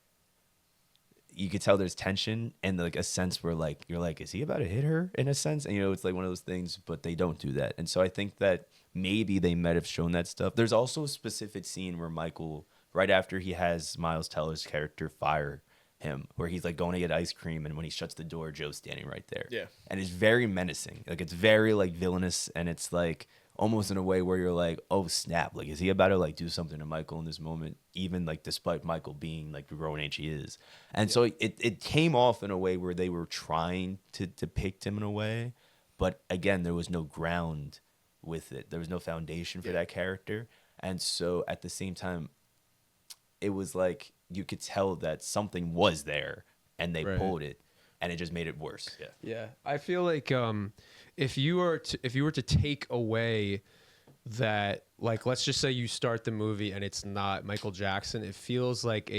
you could tell there's tension and like a sense where like you're like, is he about to hit her, in a sense? And it's like one of those things, but they don't do that. And so I think that maybe they might have shown that stuff. There's also a specific scene where Michael, right after he has Miles Teller's character fire him, where he's like going to get ice cream, and when he shuts the door, Joe's standing right there. Yeah. And it's very menacing. Like, it's very like villainous, and it's like almost in a way where you're like, oh snap, like, is he about to like do something to Michael in this moment, even like despite Michael being like the grown age he is. And so it came off in a way where they were trying to depict him in a way, but again, there was no ground with it. There was no foundation for that character. And so at the same time, it was like you could tell that something was there, and they pulled it, and it just made it worse. Yeah. I feel like if you were to take away that, like, let's just say you start the movie and it's not Michael Jackson, it feels like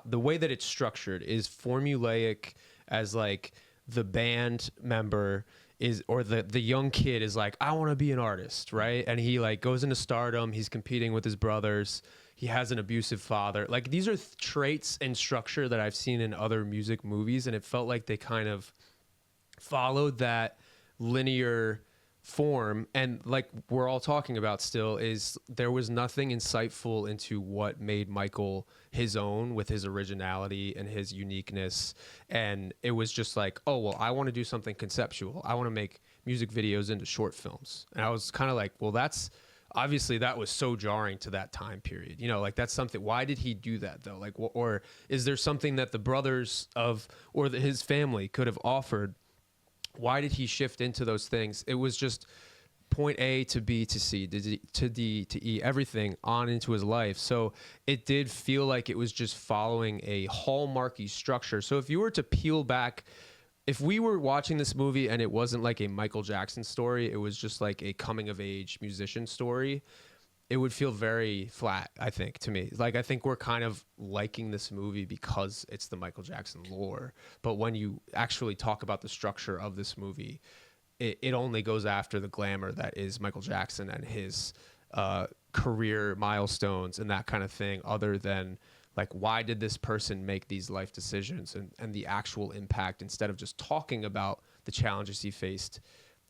the way that it's structured is formulaic, as like the band member is, or the young kid is like, I want to be an artist, right? And he like goes into stardom, he's competing with his brothers, he has an abusive father. Like, these are traits and structure that I've seen in other music movies, and it felt like they kind of followed that linear form. And like we're all talking about still, is there was nothing insightful into what made Michael his own, with his originality and his uniqueness. And it was just like, oh, well, I want to do something conceptual. I want to make music videos into short films. And I was kind of like, well, that's obviously, that was so jarring to that time period. Like, that's something, why did he do that though? Like, or is there something that the brothers his family could have offered? Why did he shift into those things? It was just point A to B to C to D to E, everything on into his life. So it did feel like it was just following a hallmarky structure. So if you were to peel back if we were watching this movie and it wasn't like a Michael Jackson story, it was just like a coming of age musician story, it would feel very flat, I think, to me. Like, I think we're kind of liking this movie because it's the Michael Jackson lore. But when you actually talk about the structure of this movie, it only goes after the glamour that is Michael Jackson and his career milestones and that kind of thing, other than like, why did this person make these life decisions and the actual impact, instead of just talking about the challenges he faced.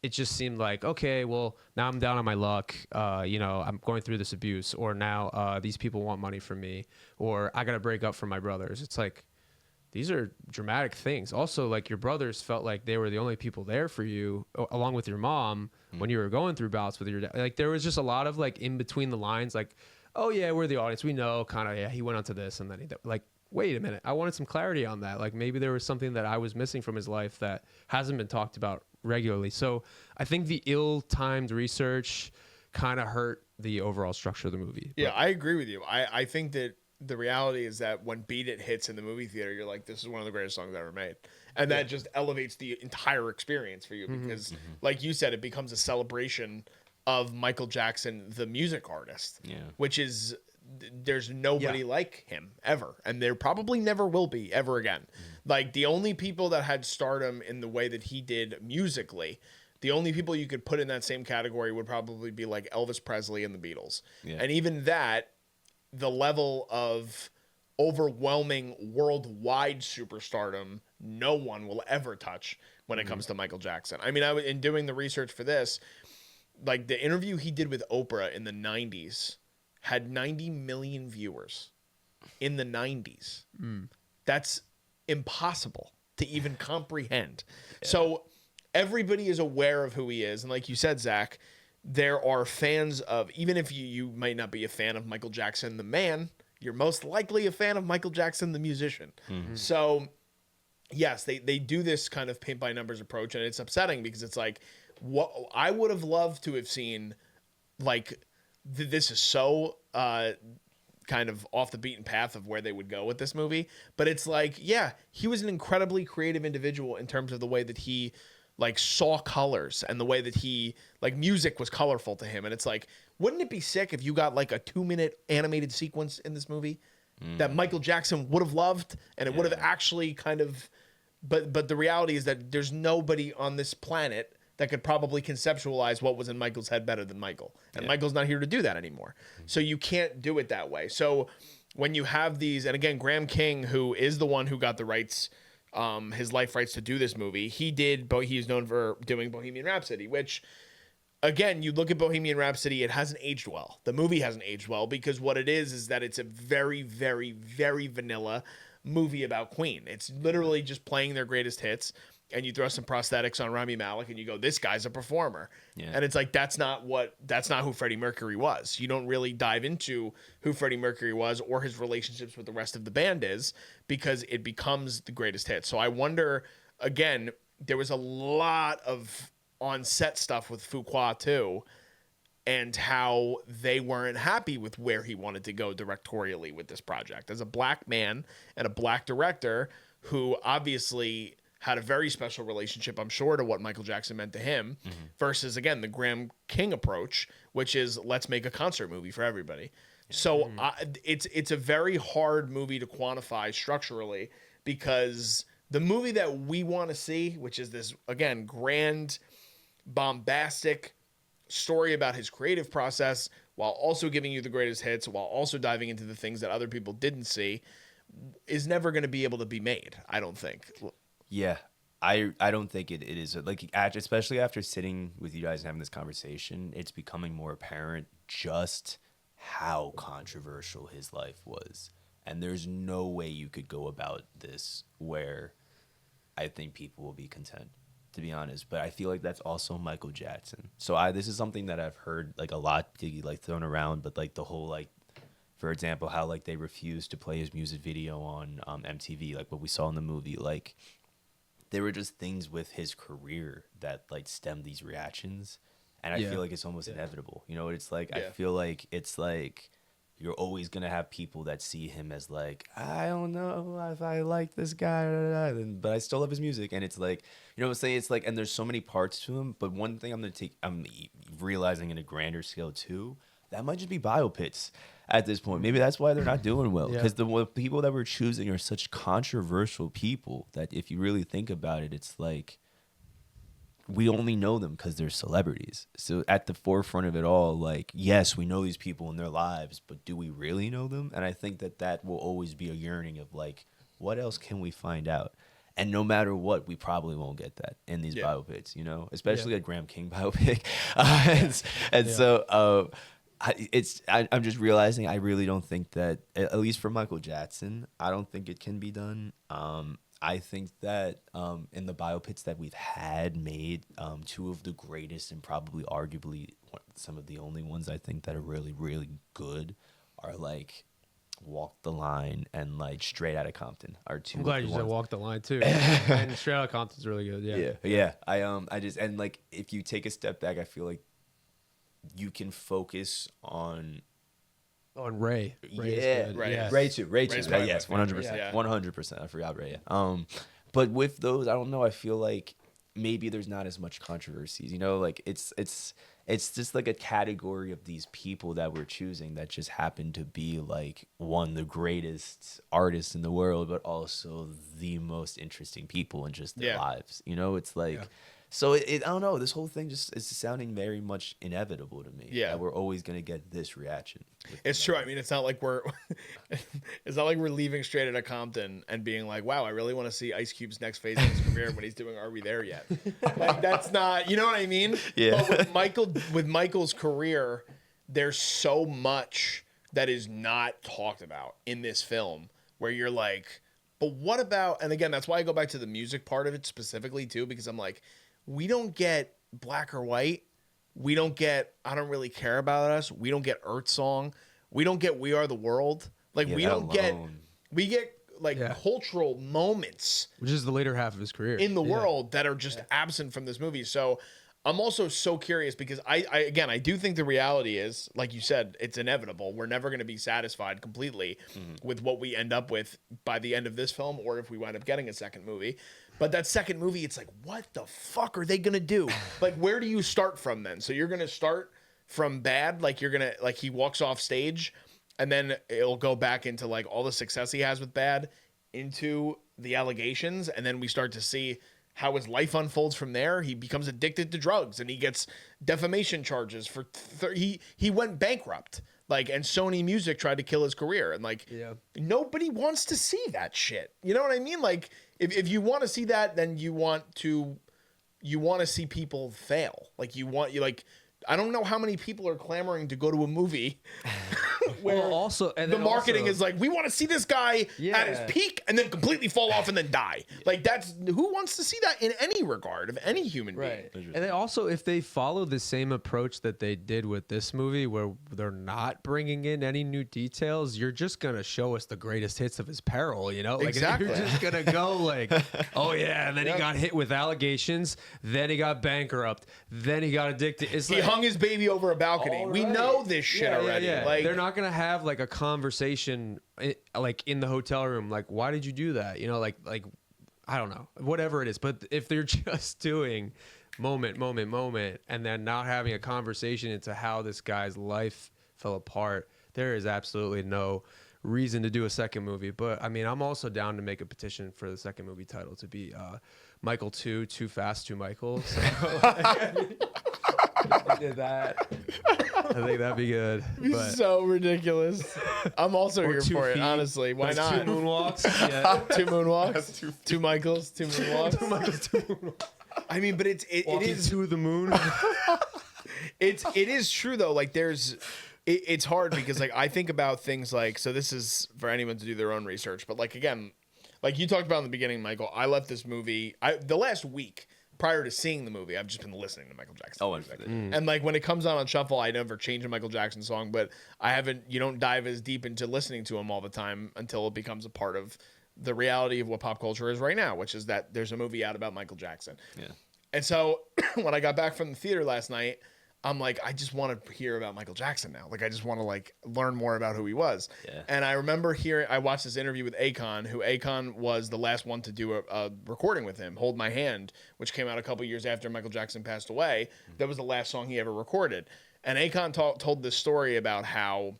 It just seemed like, okay, well, now I'm down on my luck. I'm going through this abuse, or now these people want money from me, or I got to break up from my brothers. It's like, these are dramatic things. Also, like, your brothers felt like they were the only people there for you, along with your mom, when you were going through bouts with your dad. Like, there was just a lot of like in between the lines, like, oh yeah, we're the audience, we know, kind of, yeah, he went on to this, and then like, wait a minute, I wanted some clarity on that. Like, maybe there was something that I was missing from his life that hasn't been talked about regularly. So I think the ill-timed research kind of hurt the overall structure of the movie. Yeah, I agree with you. I think that the reality is that when Beat It hits in the movie theater, you're like, this is one of the greatest songs ever made. And that just elevates the entire experience for you because, like you said, it becomes a celebration of Michael Jackson, the music artist, which is, there's nobody like him ever. And there probably never will be ever again. Like, the only people that had stardom in the way that he did musically, the only people you could put in that same category would probably be like Elvis Presley and the Beatles. And even that, the level of overwhelming worldwide superstardom, no one will ever touch when it comes to Michael Jackson. I mean, in doing the research for this, like, the interview he did with Oprah in the 90s had 90 million viewers in the 90s. That's impossible to even comprehend. So everybody is aware of who he is. And like you said, Zach, there are fans of, even if you might not be a fan of Michael Jackson, the man, you're most likely a fan of Michael Jackson, the musician. So yes, they do this kind of paint by numbers approach, and it's upsetting because it's like, what I would have loved to have seen, like, this is so kind of off the beaten path of where they would go with this movie. But it's like, yeah, he was an incredibly creative individual in terms of the way that he, like, saw colors and the way that he, like, music was colorful to him. And it's like, wouldn't it be sick if you got like a 2-minute animated sequence in this movie that Michael Jackson would have loved, and it would have actually kind of, but the reality is that there's nobody on this planet that could probably conceptualize what was in Michael's head better than Michael. And Michael's not here to do that anymore. So you can't do it that way. So when you have these, and again, Graham King, who is the one who got the rights, his life rights to do this movie, he is known for doing Bohemian Rhapsody, which, again, you look at Bohemian Rhapsody, it hasn't aged well. The movie hasn't aged well because what it is that it's a very, very, very vanilla movie about Queen. It's literally just playing their greatest hits, and you throw some prosthetics on Rami Malek and you go, this guy's a performer. And it's like, that's not who Freddie Mercury was. You don't really dive into who Freddie Mercury was or his relationships with the rest of the band is, because it becomes the greatest hit. So I wonder, again, there was a lot of on-set stuff with Fuqua too, and how they weren't happy with where he wanted to go directorially with this project. As a black man and a black director who obviously had a very special relationship, I'm sure, to what Michael Jackson meant to him, versus, again, the Graham King approach, which is, let's make a concert movie for everybody. So it's a very hard movie to quantify structurally, because the movie that we want to see, which is this, again, grand, bombastic story about his creative process, while also giving you the greatest hits, while also diving into the things that other people didn't see, is never going to be able to be made, I don't think. Yeah, I don't think it is. Like, especially after sitting with you guys and having this conversation, it's becoming more apparent just how controversial his life was. And there's no way you could go about this where I think people will be content, to be honest. But I feel like that's also Michael Jackson. So this is something that I've heard, like, a lot, like, thrown around, but, like, the whole, like, for example, how, like, they refused to play his music video on MTV, like what we saw in the movie. Like, there were just things with his career that, like, stemmed these reactions. And I feel like it's almost inevitable. You know what it's like? I feel like it's like you're always gonna have people that see him as like, I don't know if I like this guy, but I still love his music. And it's like, you know what I'm saying? It's like, and there's so many parts to him. But one thing I'm realizing in a grander scale too, that might just be biopics at this point. Maybe that's why they're not doing well, because the people that we're choosing are such controversial people that if you really think about it, it's like, we only know them because they're celebrities. So at the forefront of it all, like, yes, we know these people in their lives, but do we really know them? And I think that will always be a yearning of like, what else can we find out? And no matter what, we probably won't get that in these biopics, you know, especially a Graham King biopic. So I'm just realizing I really don't think that, at least for Michael Jackson, I don't think it can be done. I think that in the biopics that we've had made, two of the greatest and probably arguably some of the only ones I think that are really, really good are like Walk the Line and like Straight Outta Compton are two. I'm glad you said Walk the Line too. And Straight Outta Compton's really good. Yeah. I just, and like if you take a step back, I feel like you can focus on Ray. Ray too. Yes, 100%. 100%. I forgot Ray. But with those, I don't know. I feel like maybe there's not as much controversies. You know, like it's just like a category of these people that we're choosing that just happen to be like the greatest artists in the world, but also the most interesting people in just their lives. You know, it's like. Yeah. So I don't know. This whole thing just is sounding very much inevitable to me. Yeah, that we're always gonna get this reaction. It's true. I mean, it's not like we're leaving Straight Outta Compton and being like, "Wow, I really want to see Ice Cube's next phase of his career when he's doing Are We There Yet?" Like that's not, you know what I mean? Yeah. But with Michael's career, there's so much that is not talked about in this film where you're like, but what about? And again, that's why I go back to the music part of it specifically too, because I'm like, we don't get Black or White. We don't get I Don't Really Care About Us. We don't get Earth Song. We don't get We Are the World. Like we get like cultural moments, which is the later half of his career in the world that are just absent from this movie. So I'm also so curious because I do think the reality is, like you said, it's inevitable. We're never going to be satisfied completely with what we end up with by the end of this film, or if we wind up getting a second movie. But that second movie, it's like, what the fuck are they going to do? Like, where do you start from then? So you're going to start from bad, like he walks off stage, and then it'll go back into like all the success he has with bad into the allegations, and then we start to see how his life unfolds from there. He becomes addicted to drugs, and he gets defamation charges for he went bankrupt. Like, and Sony Music tried to kill his career, and like nobody wants to see that shit. You know what I mean? Like, if you want to see that, then you want to see people fail. Like I don't know how many people are clamoring to go to a movie where the marketing is like, we want to see this guy at his peak and then completely fall off and then die. Like, who wants to see that in any regard of any human being? And then also, if they follow the same approach that they did with this movie, where they're not bringing in any new details, you're just gonna show us the greatest hits of his peril. You know, like exactly. You're just gonna go like, oh yeah, and then he got hit with allegations, then he got bankrupt, then he got addicted. It's he hung his baby over a balcony. We know this shit already. Like, they're not gonna have like a conversation like in the hotel room. Like, why did you do that? You know, like I don't know, whatever it is. But if they're just doing moment, and then not having a conversation into how this guy's life fell apart, there is absolutely no reason to do a second movie. But I mean, I'm also down to make a petition for the second movie title to be Michael 2, Too Fast, Too Michael. So if we did that, I think that'd be good. But so ridiculous. I'm also here for it, honestly. Why not? 2 moonwalks. 2 moonwalks. 2 Michaels. 2 moonwalks. 2 Michaels. 2 moonwalks. I mean, but it is to the moon. it is true though. Like it's hard because like I think about things like, so this is for anyone to do their own research, but like again, like you talked about in the beginning, Michael, I left this movie the last week prior to seeing the movie. I've just been listening to Michael Jackson. Oh, and like when it comes on shuffle, I never change a Michael Jackson song, but you don't dive as deep into listening to him all the time until it becomes a part of the reality of what pop culture is right now, which is that there's a movie out about Michael Jackson. Yeah. And so when I got back from the theater last night, I'm like, I just want to hear about Michael Jackson now. Like, I just want to like learn more about who he was. Yeah. And I remember I watched this interview with Akon, who Akon was the last one to do a recording with him, Hold My Hand, which came out a couple years after Michael Jackson passed away. That was the last song he ever recorded. And Akon told this story about how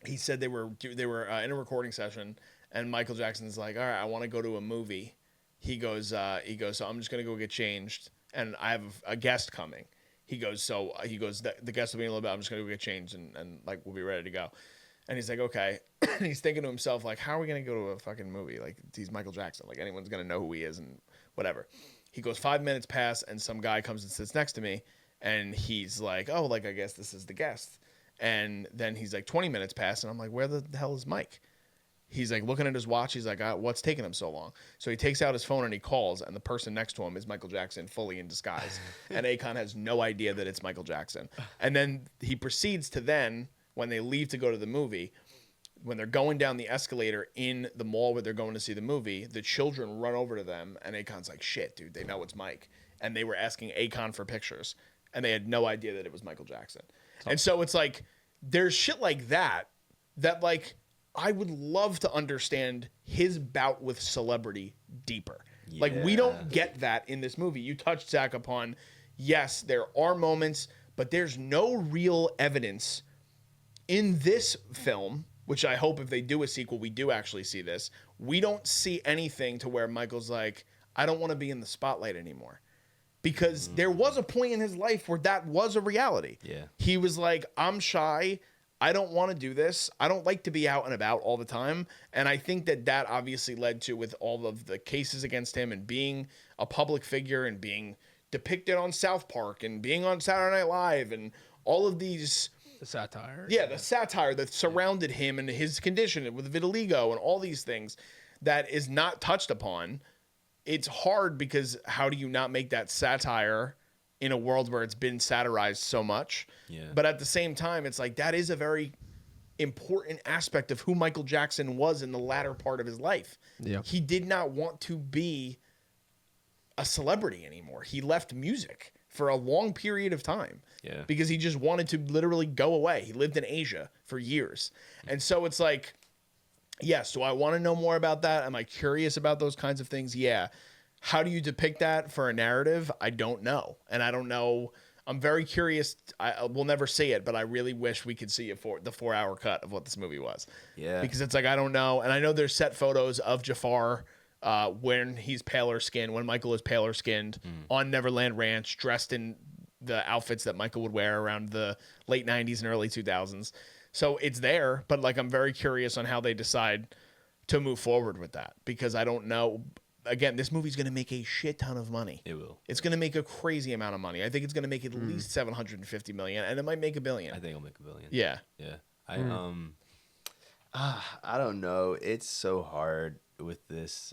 he said they were in a recording session, and Michael Jackson's like, all right, I want to go to a movie. He goes, so I'm just going to go get changed, and I have a guest coming. He goes, the guest will be in a little bit. I'm just going to go get changed and like, we'll be ready to go. And he's like, okay. And he's thinking to himself, like, how are we going to go to a fucking movie? Like, he's Michael Jackson. Like, anyone's going to know who he is and whatever. He goes, 5 minutes pass, and some guy comes and sits next to me. And he's like, oh, like, I guess this is the guest. And then he's like, 20 minutes pass. And I'm like, where the hell is Mike? He's like looking at his watch. He's like, what's taking him so long? So he takes out his phone and he calls, and the person next to him is Michael Jackson fully in disguise. And Akon has no idea that it's Michael Jackson. And then he proceeds to when they leave to go to the movie, when they're going down the escalator in the mall where they're going to see the movie, the children run over to them, and Akon's like, shit, dude, they know it's Mike. And they were asking Akon for pictures, and they had no idea that it was Michael Jackson. And so it's like, there's shit like that like, I would love to understand his bout with celebrity deeper. Yeah. Like, we don't get that in this movie. You touched, Zach, upon, yes, there are moments, but there's no real evidence in this film, which I hope if they do a sequel, we do actually see this. We don't see anything to where Michael's like, I don't want to be in the spotlight anymore. Because there was a point in his life where that was a reality. Yeah. He was like, I'm shy. I don't want to do this. I don't like to be out and about all the time. And I think that obviously led to, with all of the cases against him and being a public figure and being depicted on South Park and being on Saturday Night Live and all of these... The satire. Yeah, the satire that surrounded him and his condition with vitiligo and all these things that is not touched upon. It's hard because how do you not make that satire in a world where it's been satirized so much? Yeah. But at the same time, it's like, that is a very important aspect of who Michael Jackson was in the latter part of his life. Yeah. He did not want to be a celebrity anymore. He left music for a long period of time. Yeah. Because he just wanted to literally go away. He lived in Asia for years. And so it's like, yes, do I want to know more about that? Am I curious about those kinds of things? Yeah. How do you depict that for a narrative? I don't know. And I don't know. I'm very curious. We'll never see it, but I really wish we could see the 4-hour cut of what this movie was. Yeah. Because it's like, I don't know. And I know there's set photos of Jaafar when he's paler skinned, when Michael is paler skinned on Neverland Ranch, dressed in the outfits that Michael would wear around the late 90s and early 2000s. So it's there, but like, I'm very curious on how they decide to move forward with that, because I don't know. Again, this movie's going to make a shit ton of money. It will. It's going to make a crazy amount of money. I think it's going to make at least $750 million, and it might make $1 billion. I think it'll make $1 billion. Yeah. Yeah. I don't know. It's so hard with this.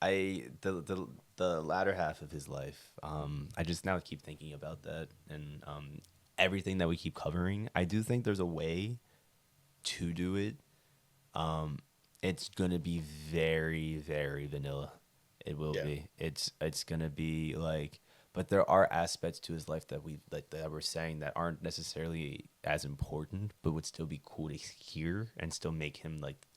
The latter half of his life, I just now keep thinking about that, and everything that we keep covering. I do think there's a way to do it. It's gonna be very, very vanilla. It will be. It's gonna be like, but there are aspects to his life that we're saying that aren't necessarily as important, but would still be cool to hear and still make him like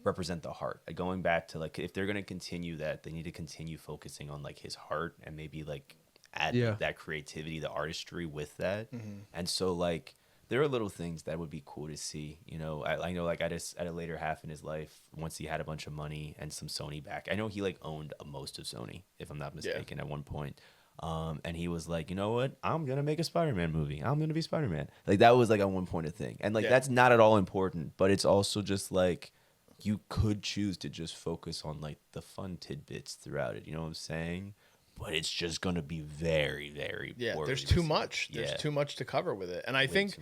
represent the heart. Like, going back to, like, if they're gonna continue that, they need to continue focusing on like his heart and maybe like add that creativity, the artistry with that. And so like, there are little things that would be cool to see. You know, I know, like, at a later half in his life, once he had a bunch of money and some Sony back, I know he like owned most of Sony, if I'm not mistaken, at one point. And he was like, you know what? I'm gonna make a Spider-Man movie. I'm gonna be Spider-Man. Like, that was like at one point a thing, and like that's not at all important, but it's also just like, you could choose to just focus on like the fun tidbits throughout it. You know what I'm saying? But it's just going to be very, very boring. There's too much. There's too much to cover with it. And I think,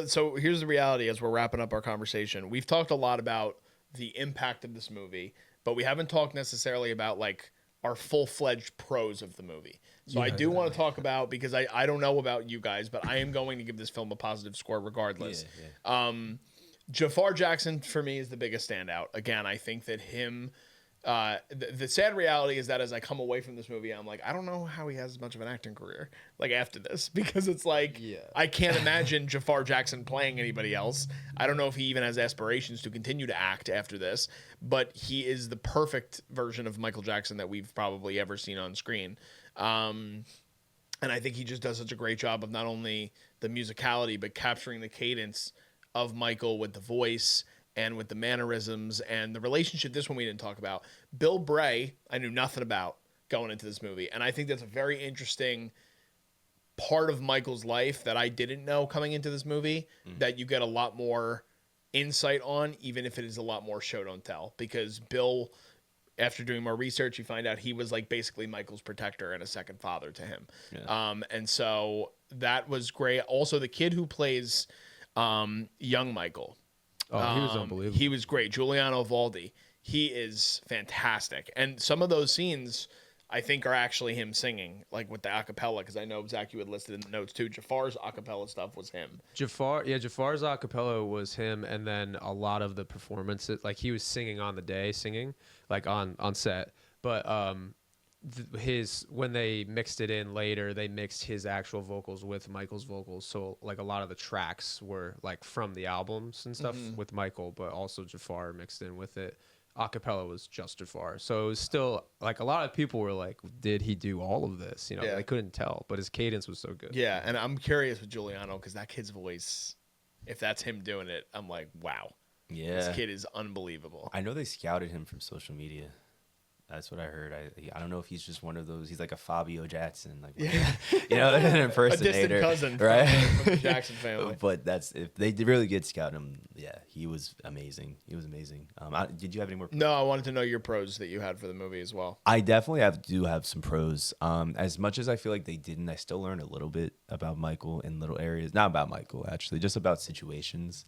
so here's the reality as we're wrapping up our conversation. We've talked a lot about the impact of this movie, but we haven't talked necessarily about like our full-fledged pros of the movie. So I do want to talk about, because I don't know about you guys, but I am going to give this film a positive score regardless. Jaafar Jackson for me is the biggest standout. Again, I think that him The sad reality is that as I come away from this movie, I'm like, I don't know how he has much of an acting career like after this, because it's like I can't imagine Jafar Jackson playing anybody else. I don't know if he even has aspirations to continue to act after this, but he is the perfect version of Michael Jackson that we've probably ever seen on screen. And I think he just does such a great job of not only the musicality, but capturing the cadence of Michael with the voice and with the mannerisms and the relationship. This one we didn't talk about. Bill Bray, I knew nothing about going into this movie. And I think that's a very interesting part of Michael's life that I didn't know coming into this movie, that you get a lot more insight on, even if it is a lot more show don't tell. Because Bill, after doing more research, you find out he was like basically Michael's protector and a second father to him. And so that was great. Also, the kid who plays young Michael, He was unbelievable. he was great. Giuliano Valdi. He is fantastic. And some of those scenes, I think, are actually him singing, like with the acapella, because I know, Zach, you had listed in the notes too. Jafar's acapella stuff was him. Jafar's acapella was him, and then a lot of the performances, like he was singing on the day, like on set. But when they mixed it in later, they mixed his actual vocals with Michael's vocals. So like a lot of the tracks were like from the albums and stuff with Michael, but also Jafar mixed in with it. Acapella was just Jafar. So it was still like a lot of people were like, did he do all of this? They couldn't tell, but his cadence was so good. Yeah, and I'm curious with Giuliano, because that kid's voice, if that's him doing it, I'm like, wow. Yeah. This kid is unbelievable. I know they scouted him from social media. That's what I heard. I don't know if he's just one of those. He's like a Fabio Jackson, like an impersonator, a distant cousin, right? From the Jackson family. But if they really did scout him, yeah, he was amazing. He was amazing. Did you have any more? No, I wanted to know your pros that you had for the movie as well. I definitely do have some pros. As much as I feel like they didn't, I still learned a little bit about Michael in little areas. Not about Michael, actually, just about situations.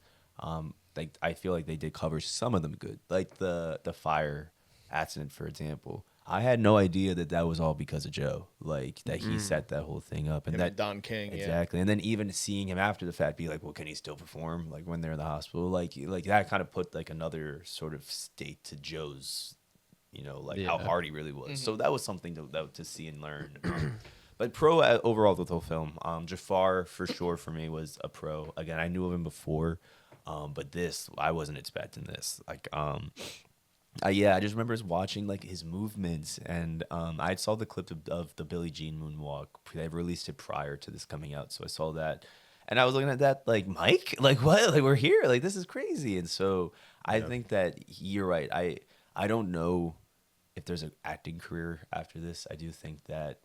Like I feel like they did cover some of them good, like the fire accident, for example. I had no idea that was all because of Joe, like that he set that whole thing up, and that Don King, exactly. And then even seeing him after the fact be like, well, can he still perform? Like when they're in the hospital, like that kind of put like another sort of state to Joe's, how hard he really was. So that was something to see and learn. But pro overall with the whole film. Jaafar for sure for me was a pro. Again, I knew of him before, but this I wasn't expecting this. Like I just remember watching like his movements, and I saw the clip of the Billie Jean moonwalk. They released it prior to this coming out, so I saw that, and I was looking at that like, Mike, like what? Like we're here, like this is crazy. And so I think that you're right. I don't know if there's an acting career after this. I do think that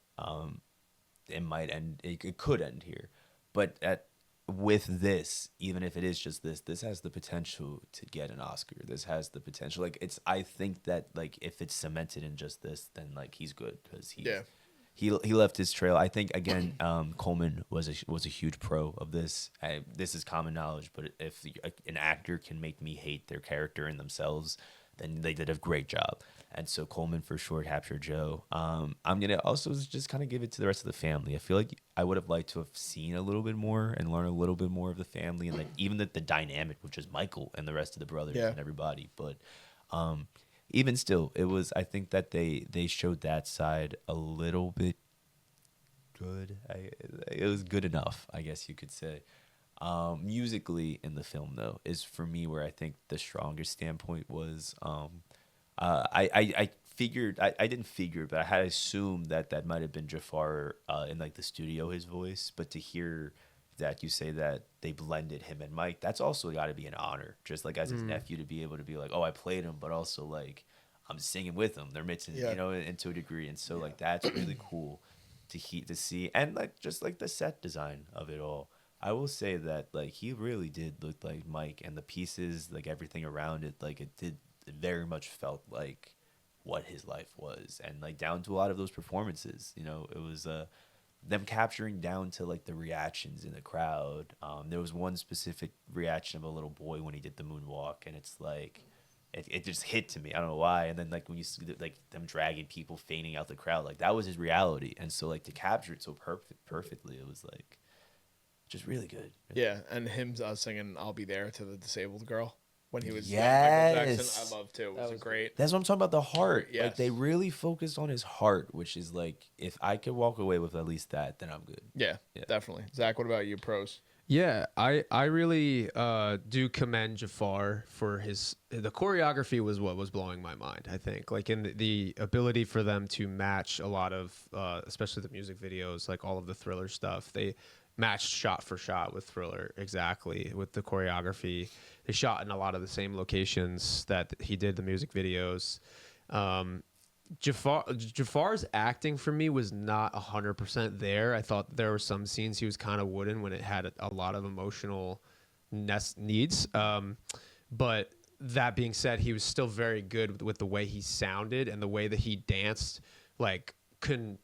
it might end. It could end here, but with this, even if it is just this has the potential to get an Oscar. This has the potential. Like I think that like if it's cemented in just this, then like he's good because he left his trail. I think again, Colman was a huge pro of this. This is common knowledge, but if an actor can make me hate their character and themselves, then they did a great job. And so Colman for sure captured Joe. I'm going to also just kind of give it to the rest of the family. I feel like I would have liked to have seen a little bit more and learn a little bit more of the family and like even the dynamic, which is Michael and the rest of the brothers and everybody. But even still, I think that they showed that side a little bit good. It was good enough, I guess you could say. Musically in the film, though, is for me where I think the strongest standpoint was I figured I didn't figure, but I had assumed that might have been Jaafar in like the studio, his voice. But to hear that you say that they blended him and Mike, that's also got to be an honor. Just like as his nephew to be able to be like, oh, I played him, but also like I'm singing with him. They're mixing, into a degree, and so like that's really cool to see, and like just like the set design of it all. I will say that like he really did look like Mike, and the pieces, like everything around it, like it very much felt like what his life was, and like down to a lot of those performances. It was them capturing down to like the reactions in the crowd. There was one specific reaction of a little boy when he did the moonwalk, and it's like it just hit to me. I don't know why. And then like when you see like them dragging people fainting out the crowd, like that was his reality. And so like to capture it so perfectly, it was like just really good. Yeah, and him singing "I'll Be There" to the disabled girl. when he was young Michael Jackson. Yes. I love too. It was great. That's what I'm talking about. The heart. Yes. Like they really focused on his heart, which is like, if I could walk away with at least that, then I'm good. Yeah, definitely. Zach, what about you? Pros? Yeah, I really do commend Jaafar for the choreography was what was blowing my mind. I think like in the ability for them to match a lot of especially the music videos, like all of the Thriller stuff. They matched shot for shot with Thriller exactly with the choreography. They shot in a lot of the same locations that he did the music videos. Jaafar's acting for me was not 100% there. I thought there were some scenes he was kind of wooden when it had a lot of emotional needs. But that being said, he was still very good with the way he sounded and the way that he danced. Like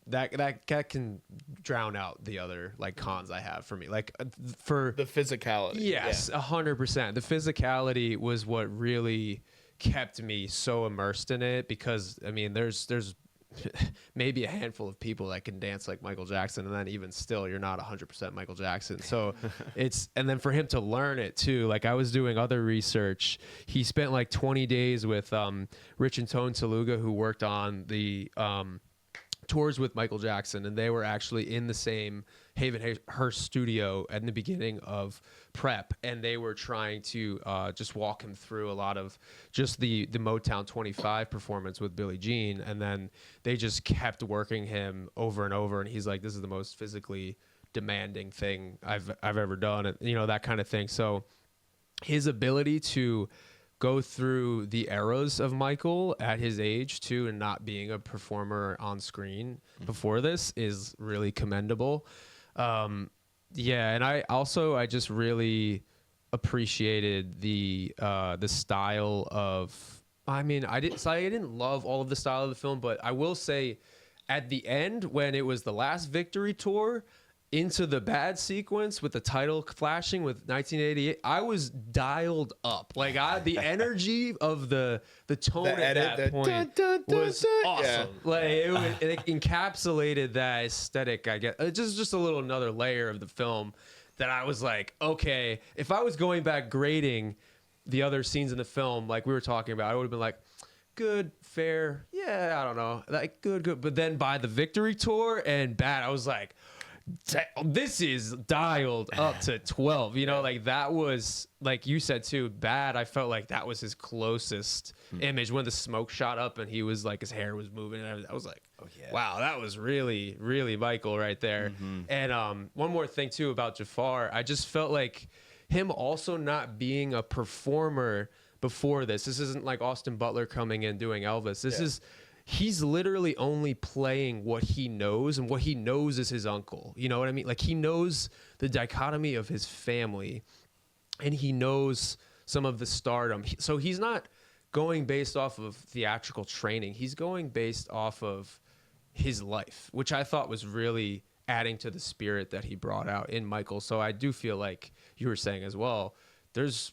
that can drown out the other like cons I have for me. Like for The physicality. yes, 100%. The physicality was what really kept me so immersed in it, because I mean there's maybe a handful of people that can dance like Michael Jackson, and then even still you're not 100% Michael Jackson. So and then for him to learn it too, like I was doing other research, he spent like 20 days with Rich and Tone Taluga, who worked on the tours with Michael Jackson, and they were actually in the same Havenhurst studio at the beginning of prep, and they were trying to just walk him through a lot of just the Motown 25 performance with Billie Jean, and then they just kept working him over and over, and he's like, this is the most physically demanding thing I've ever done, and you know, that kind of thing. So his ability to go through the eras of Michael at his age too, and not being a performer on screen before this is really commendable. Yeah, and I just really appreciated the style of. I mean, I didn't love all of the style of the film, but I will say, at the end when it was the last victory tour, into the bad sequence with the title flashing with 1988, I was dialed up. Like the energy of the tone at that point was awesome. Yeah. Like it encapsulated that aesthetic. I guess just a little another layer of the film that I was like, okay, if I was going back grading the other scenes in the film, like we were talking about, I would have been like, good, fair, yeah, I don't know, like good. But then by the victory tour and bad, I was like, this is dialed up to 12, you know, like that was, like you said too, bad. I felt like that was his closest image when the smoke shot up and he was like, his hair was moving and everything. I was like, oh yeah, wow, that was really, really Michael right there. And one more thing too about Jaafar, I just felt like him also not being a performer before this isn't like Austin Butler coming in doing Elvis. He's literally only playing what he knows, and what he knows is his uncle. You know what I mean? Like he knows the dichotomy of his family, and he knows some of the stardom. So he's not going based off of theatrical training. He's going based off of his life, which I thought was really adding to the spirit that he brought out in Michael. So I do feel like you were saying as well, there's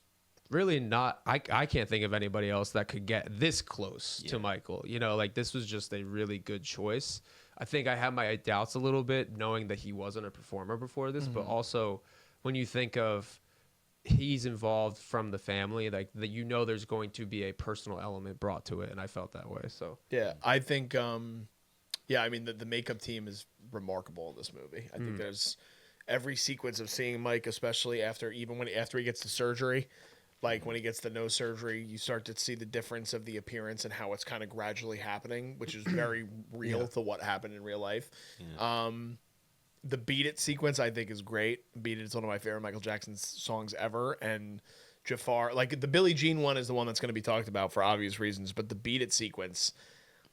really not, I can't think of anybody else that could get this close to Michael. You know, like this was just a really good choice. I think I had my doubts a little bit knowing that he wasn't a performer before this, but also when you think of he's involved from the family, like that, you know, there's going to be a personal element brought to it. And I felt that way. So, yeah, I think, I mean, the makeup team is remarkable in this movie. I think there's every sequence of seeing Mike, especially after he gets the surgery. Like when he gets the nose surgery, you start to see the difference of the appearance and how it's kind of gradually happening, which is very real to what happened in real life. Yeah. The Beat It sequence I think is great. Beat It is one of my favorite Michael Jackson songs ever. And Jaafar, like the Billie Jean one is the one that's going to be talked about for obvious reasons, but the Beat It sequence,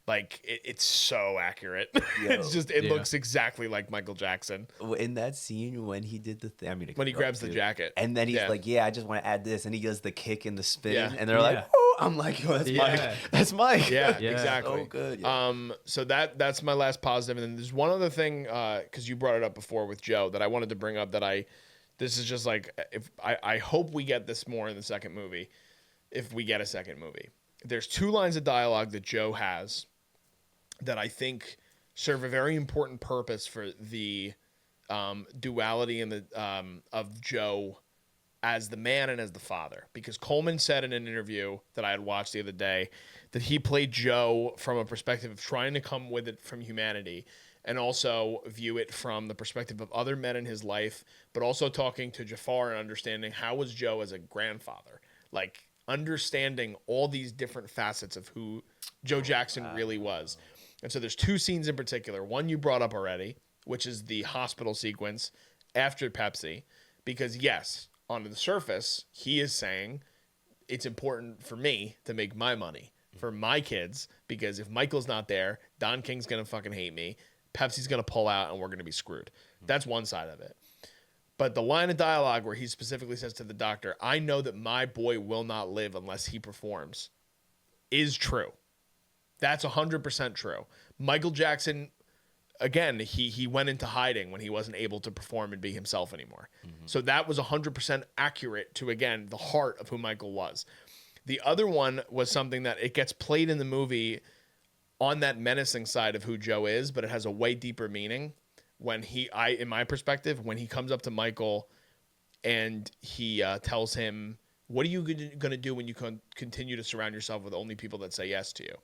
like it's so accurate. It's just, it looks exactly like Michael Jackson. In that scene when he did the thing, I mean, when he grabs the jacket. And then he's like, I just want to add this. And he does the kick and the spin. And they're like, oh, I'm like, oh, that's Mike. That's Mike. Yeah, exactly. So good. Yeah. So that's my last positive. And then there's one other thing, because you brought it up before with Joe, that I wanted to bring up this is just like, if I hope we get this more in the second movie, if we get a second movie. There's two lines of dialogue that Joe has that I think serve a very important purpose for the duality and the of Joe as the man and as the father, because Colman said in an interview that I had watched the other day that he played Joe from a perspective of trying to come with it from humanity and also view it from the perspective of other men in his life, but also talking to Jaafar and understanding how was Joe as a grandfather, like understanding all these different facets of who Joe Jackson really was. And so there's two scenes in particular. One you brought up already, which is the hospital sequence after Pepsi, because yes, on the surface, he is saying it's important for me to make my money for my kids, because if Michael's not there, Don King's going to fucking hate me. Pepsi's going to pull out and we're going to be screwed. That's one side of it. But the line of dialogue where he specifically says to the doctor, I know that my boy will not live unless he performs, is true. That's 100% true. Michael Jackson, again, he went into hiding when he wasn't able to perform and be himself anymore. So that was 100% accurate to, again, the heart of who Michael was. The other one was something that it gets played in the movie on that menacing side of who Joe is, but it has a way deeper meaning when in my perspective, when he comes up to Michael and he tells him, what are you going to do when you continue to surround yourself with only people that say yes to you?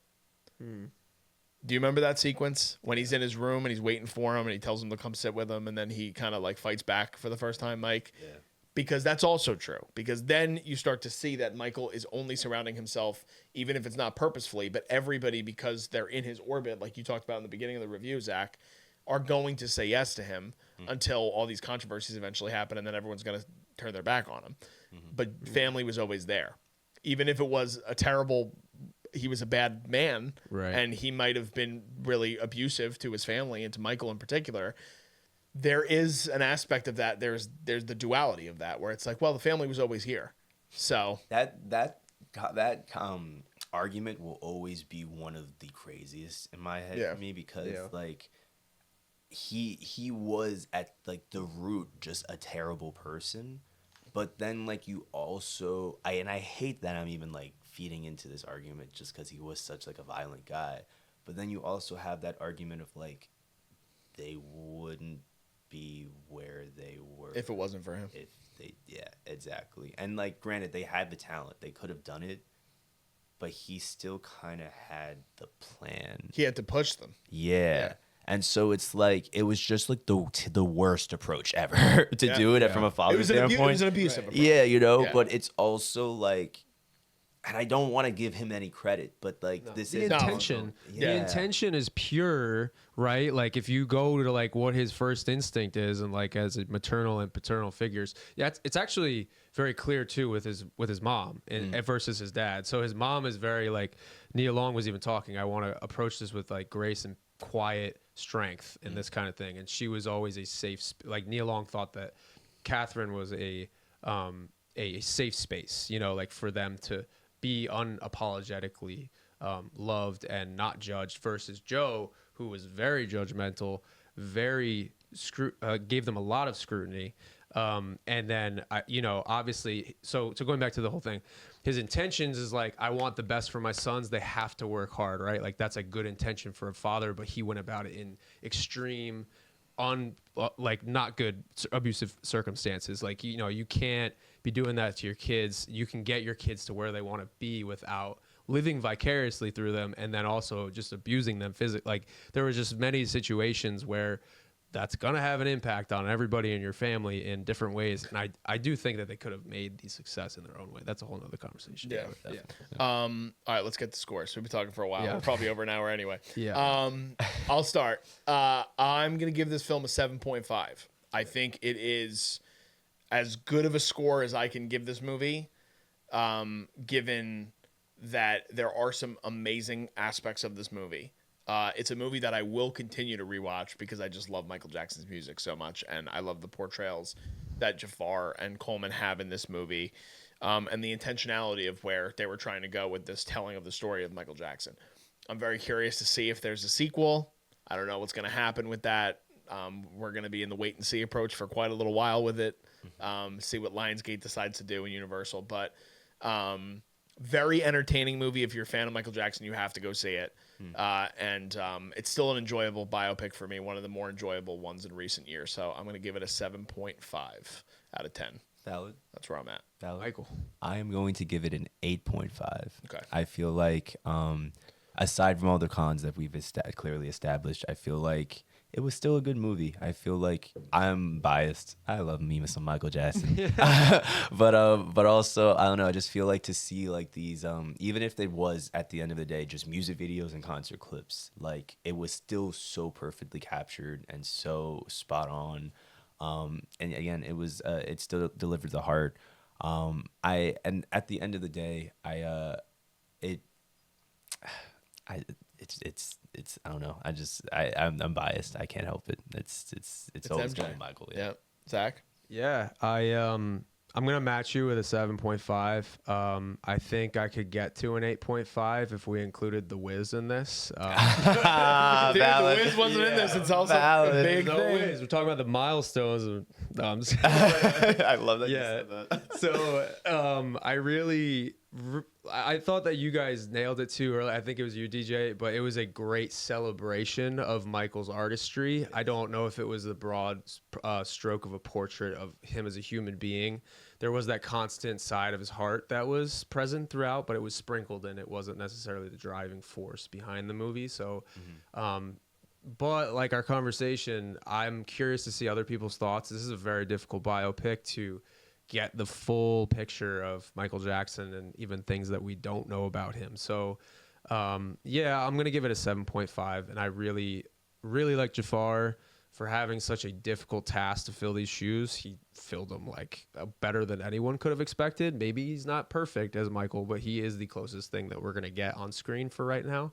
Do you remember that sequence when he's in his room and he's waiting for him and he tells him to come sit with him and then he kind of like fights back for the first time, Mike? Yeah. Because that's also true. Because then you start to see that Michael is only surrounding himself, even if it's not purposefully, but everybody, because they're in his orbit, like you talked about in the beginning of the review, Zach, are going to say yes to him until all these controversies eventually happen and then everyone's going to turn their back on him. But family was always there. Even if it was he was a bad man, right, and he might have been really abusive to his family and to Michael in particular, there is an aspect of that. There's the duality of that where it's like, well, the family was always here. So that argument will always be one of the craziest in my head for me, because like he was at like the root just a terrible person, but then like you also I hate that I'm even like feeding into this argument just because he was such like a violent guy, but then you also have that argument of like they wouldn't be where they were if it wasn't for him. Exactly. And like granted, they had the talent, they could have done it, but he still kind of had the plan. He had to push them. Yeah. And so it's like it was just like the worst approach ever to do it from a father's standpoint. It was an abusive approach. Yeah, you know, but it's also like, and I don't want to give him any credit, but like this is intention. The intention is pure, right? Like if you go to like what his first instinct is, and like as a maternal and paternal figures, it's actually very clear too with his mom and versus his dad. So his mom is very like Nia Long was even talking. I want to approach this with like grace and quiet strength and this kind of thing. And she was always a safe. Like Nia Long thought that Catherine was a safe space, you know, like for them to be unapologetically loved and not judged, versus Joe, who was very judgmental, gave them a lot of scrutiny. And then, obviously, so going back to the whole thing, his intentions is like, I want the best for my sons. They have to work hard, right? Like that's a good intention for a father, but he went about it in extreme, not good abusive circumstances. Like, you know, you can't be doing that to your kids. You can get your kids to where they want to be without living vicariously through them, and then also just abusing them physically. Like there were just many situations where that's going to have an impact on everybody in your family in different ways. And I do think that they could have made the success in their own way. That's a whole nother conversation. Yeah. All right, let's get the scores. We've been talking for a while. We're probably over an hour anyway. Yeah. I'll start. I'm going to give this film a 7.5. I think it is as good of a score as I can give this movie, given that there are some amazing aspects of this movie. It's a movie that I will continue to rewatch because I just love Michael Jackson's music so much, and I love the portrayals that Jaafar and Colman have in this movie, and the intentionality of where they were trying to go with this telling of the story of Michael Jackson. I'm very curious to see if there's a sequel. I don't know what's going to happen with that. We're going to be in the wait and see approach for quite a little while with it. See what Lionsgate decides to do in Universal, but very entertaining movie. If you're a fan of Michael Jackson, you have to go see it. And it's still an enjoyable biopic for me, one of the more enjoyable ones in recent years. So I'm going to give it a 7.5 out of 10. Valid. That's where I'm at. Valid. Michael. I am going to give it an 8.5. Okay. I feel like, aside from all the cons that we've clearly established, I feel like it was still a good movie. I feel like I'm biased. I love me some Michael Jackson, but also I don't know. I just feel like to see like these, even if it was at the end of the day just music videos and concert clips, like it was still so perfectly captured and so spot on. And again, it still delivered the heart. And at the end of the day, it's I don't know. I'm biased. I can't help it. It's always MJ. going Michael. Yeah. Zach? Yeah, I'm gonna match you with a 7.5. I think I could get to an 8.5 if we included the Wiz in this. Dude, the Wiz wasn't in this. It's also Valid. a big No thing. Wiz. We're talking about the milestones. No, I'm just I love that. Yeah. You said that. So I thought that you guys nailed it too early. I think it was you, DJ, but it was a great celebration of Michael's artistry. I don't know if it was the broad stroke of a portrait of him as a human being. There was that constant side of his heart that was present throughout, but it was sprinkled in. It wasn't necessarily the driving force behind the movie. So, but like our conversation, I'm curious to see other people's thoughts. This is a very difficult biopic to get the full picture of Michael Jackson and even things that we don't know about him. So, yeah, I'm going to give it a 7.5. And I really, really like Jaafar for having such a difficult task to fill these shoes. He filled them like better than anyone could have expected. Maybe he's not perfect as Michael, but he is the closest thing that we're going to get on screen for right now.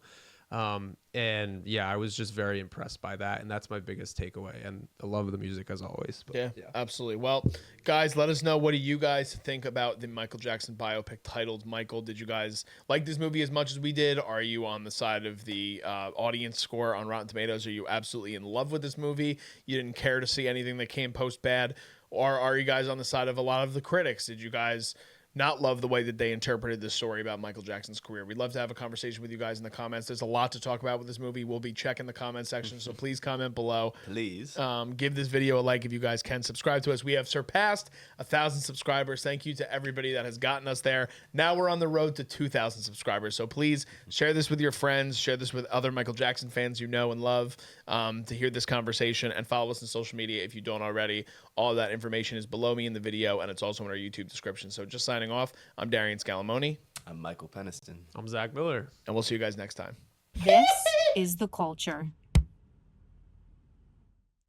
And yeah, I was just very impressed by that. And that's my biggest takeaway. And I love the music as always. But, Yeah, absolutely. Well, guys, let us know, what do you guys think about the Michael Jackson biopic titled Michael? Did you guys like this movie as much as we did? Are you on the side of the audience score on Rotten Tomatoes? Are you absolutely in love with this movie? You didn't care to see anything that came post bad? Or are you guys on the side of a lot of the critics? Did you guys not love the way that they interpreted this story about Michael Jackson's career? We'd love to have a conversation with you guys in the comments. There's a lot to talk about with this movie. We'll be checking the comment section, so please comment below. Please. Give this video a like if you guys can. Subscribe to us. We have surpassed 1,000 subscribers. Thank you to everybody that has gotten us there. Now we're on the road to 2,000 subscribers, so please share this with your friends. Share this with other Michael Jackson fans you know and love, to hear this conversation, and follow us on social media if you don't already. All of that information is below me in the video, and it's also in our YouTube description. So just signing off, I'm Darian Scalamoni. I'm Michael Peniston. I'm Zach Miller. And we'll see you guys next time. This is The Culture.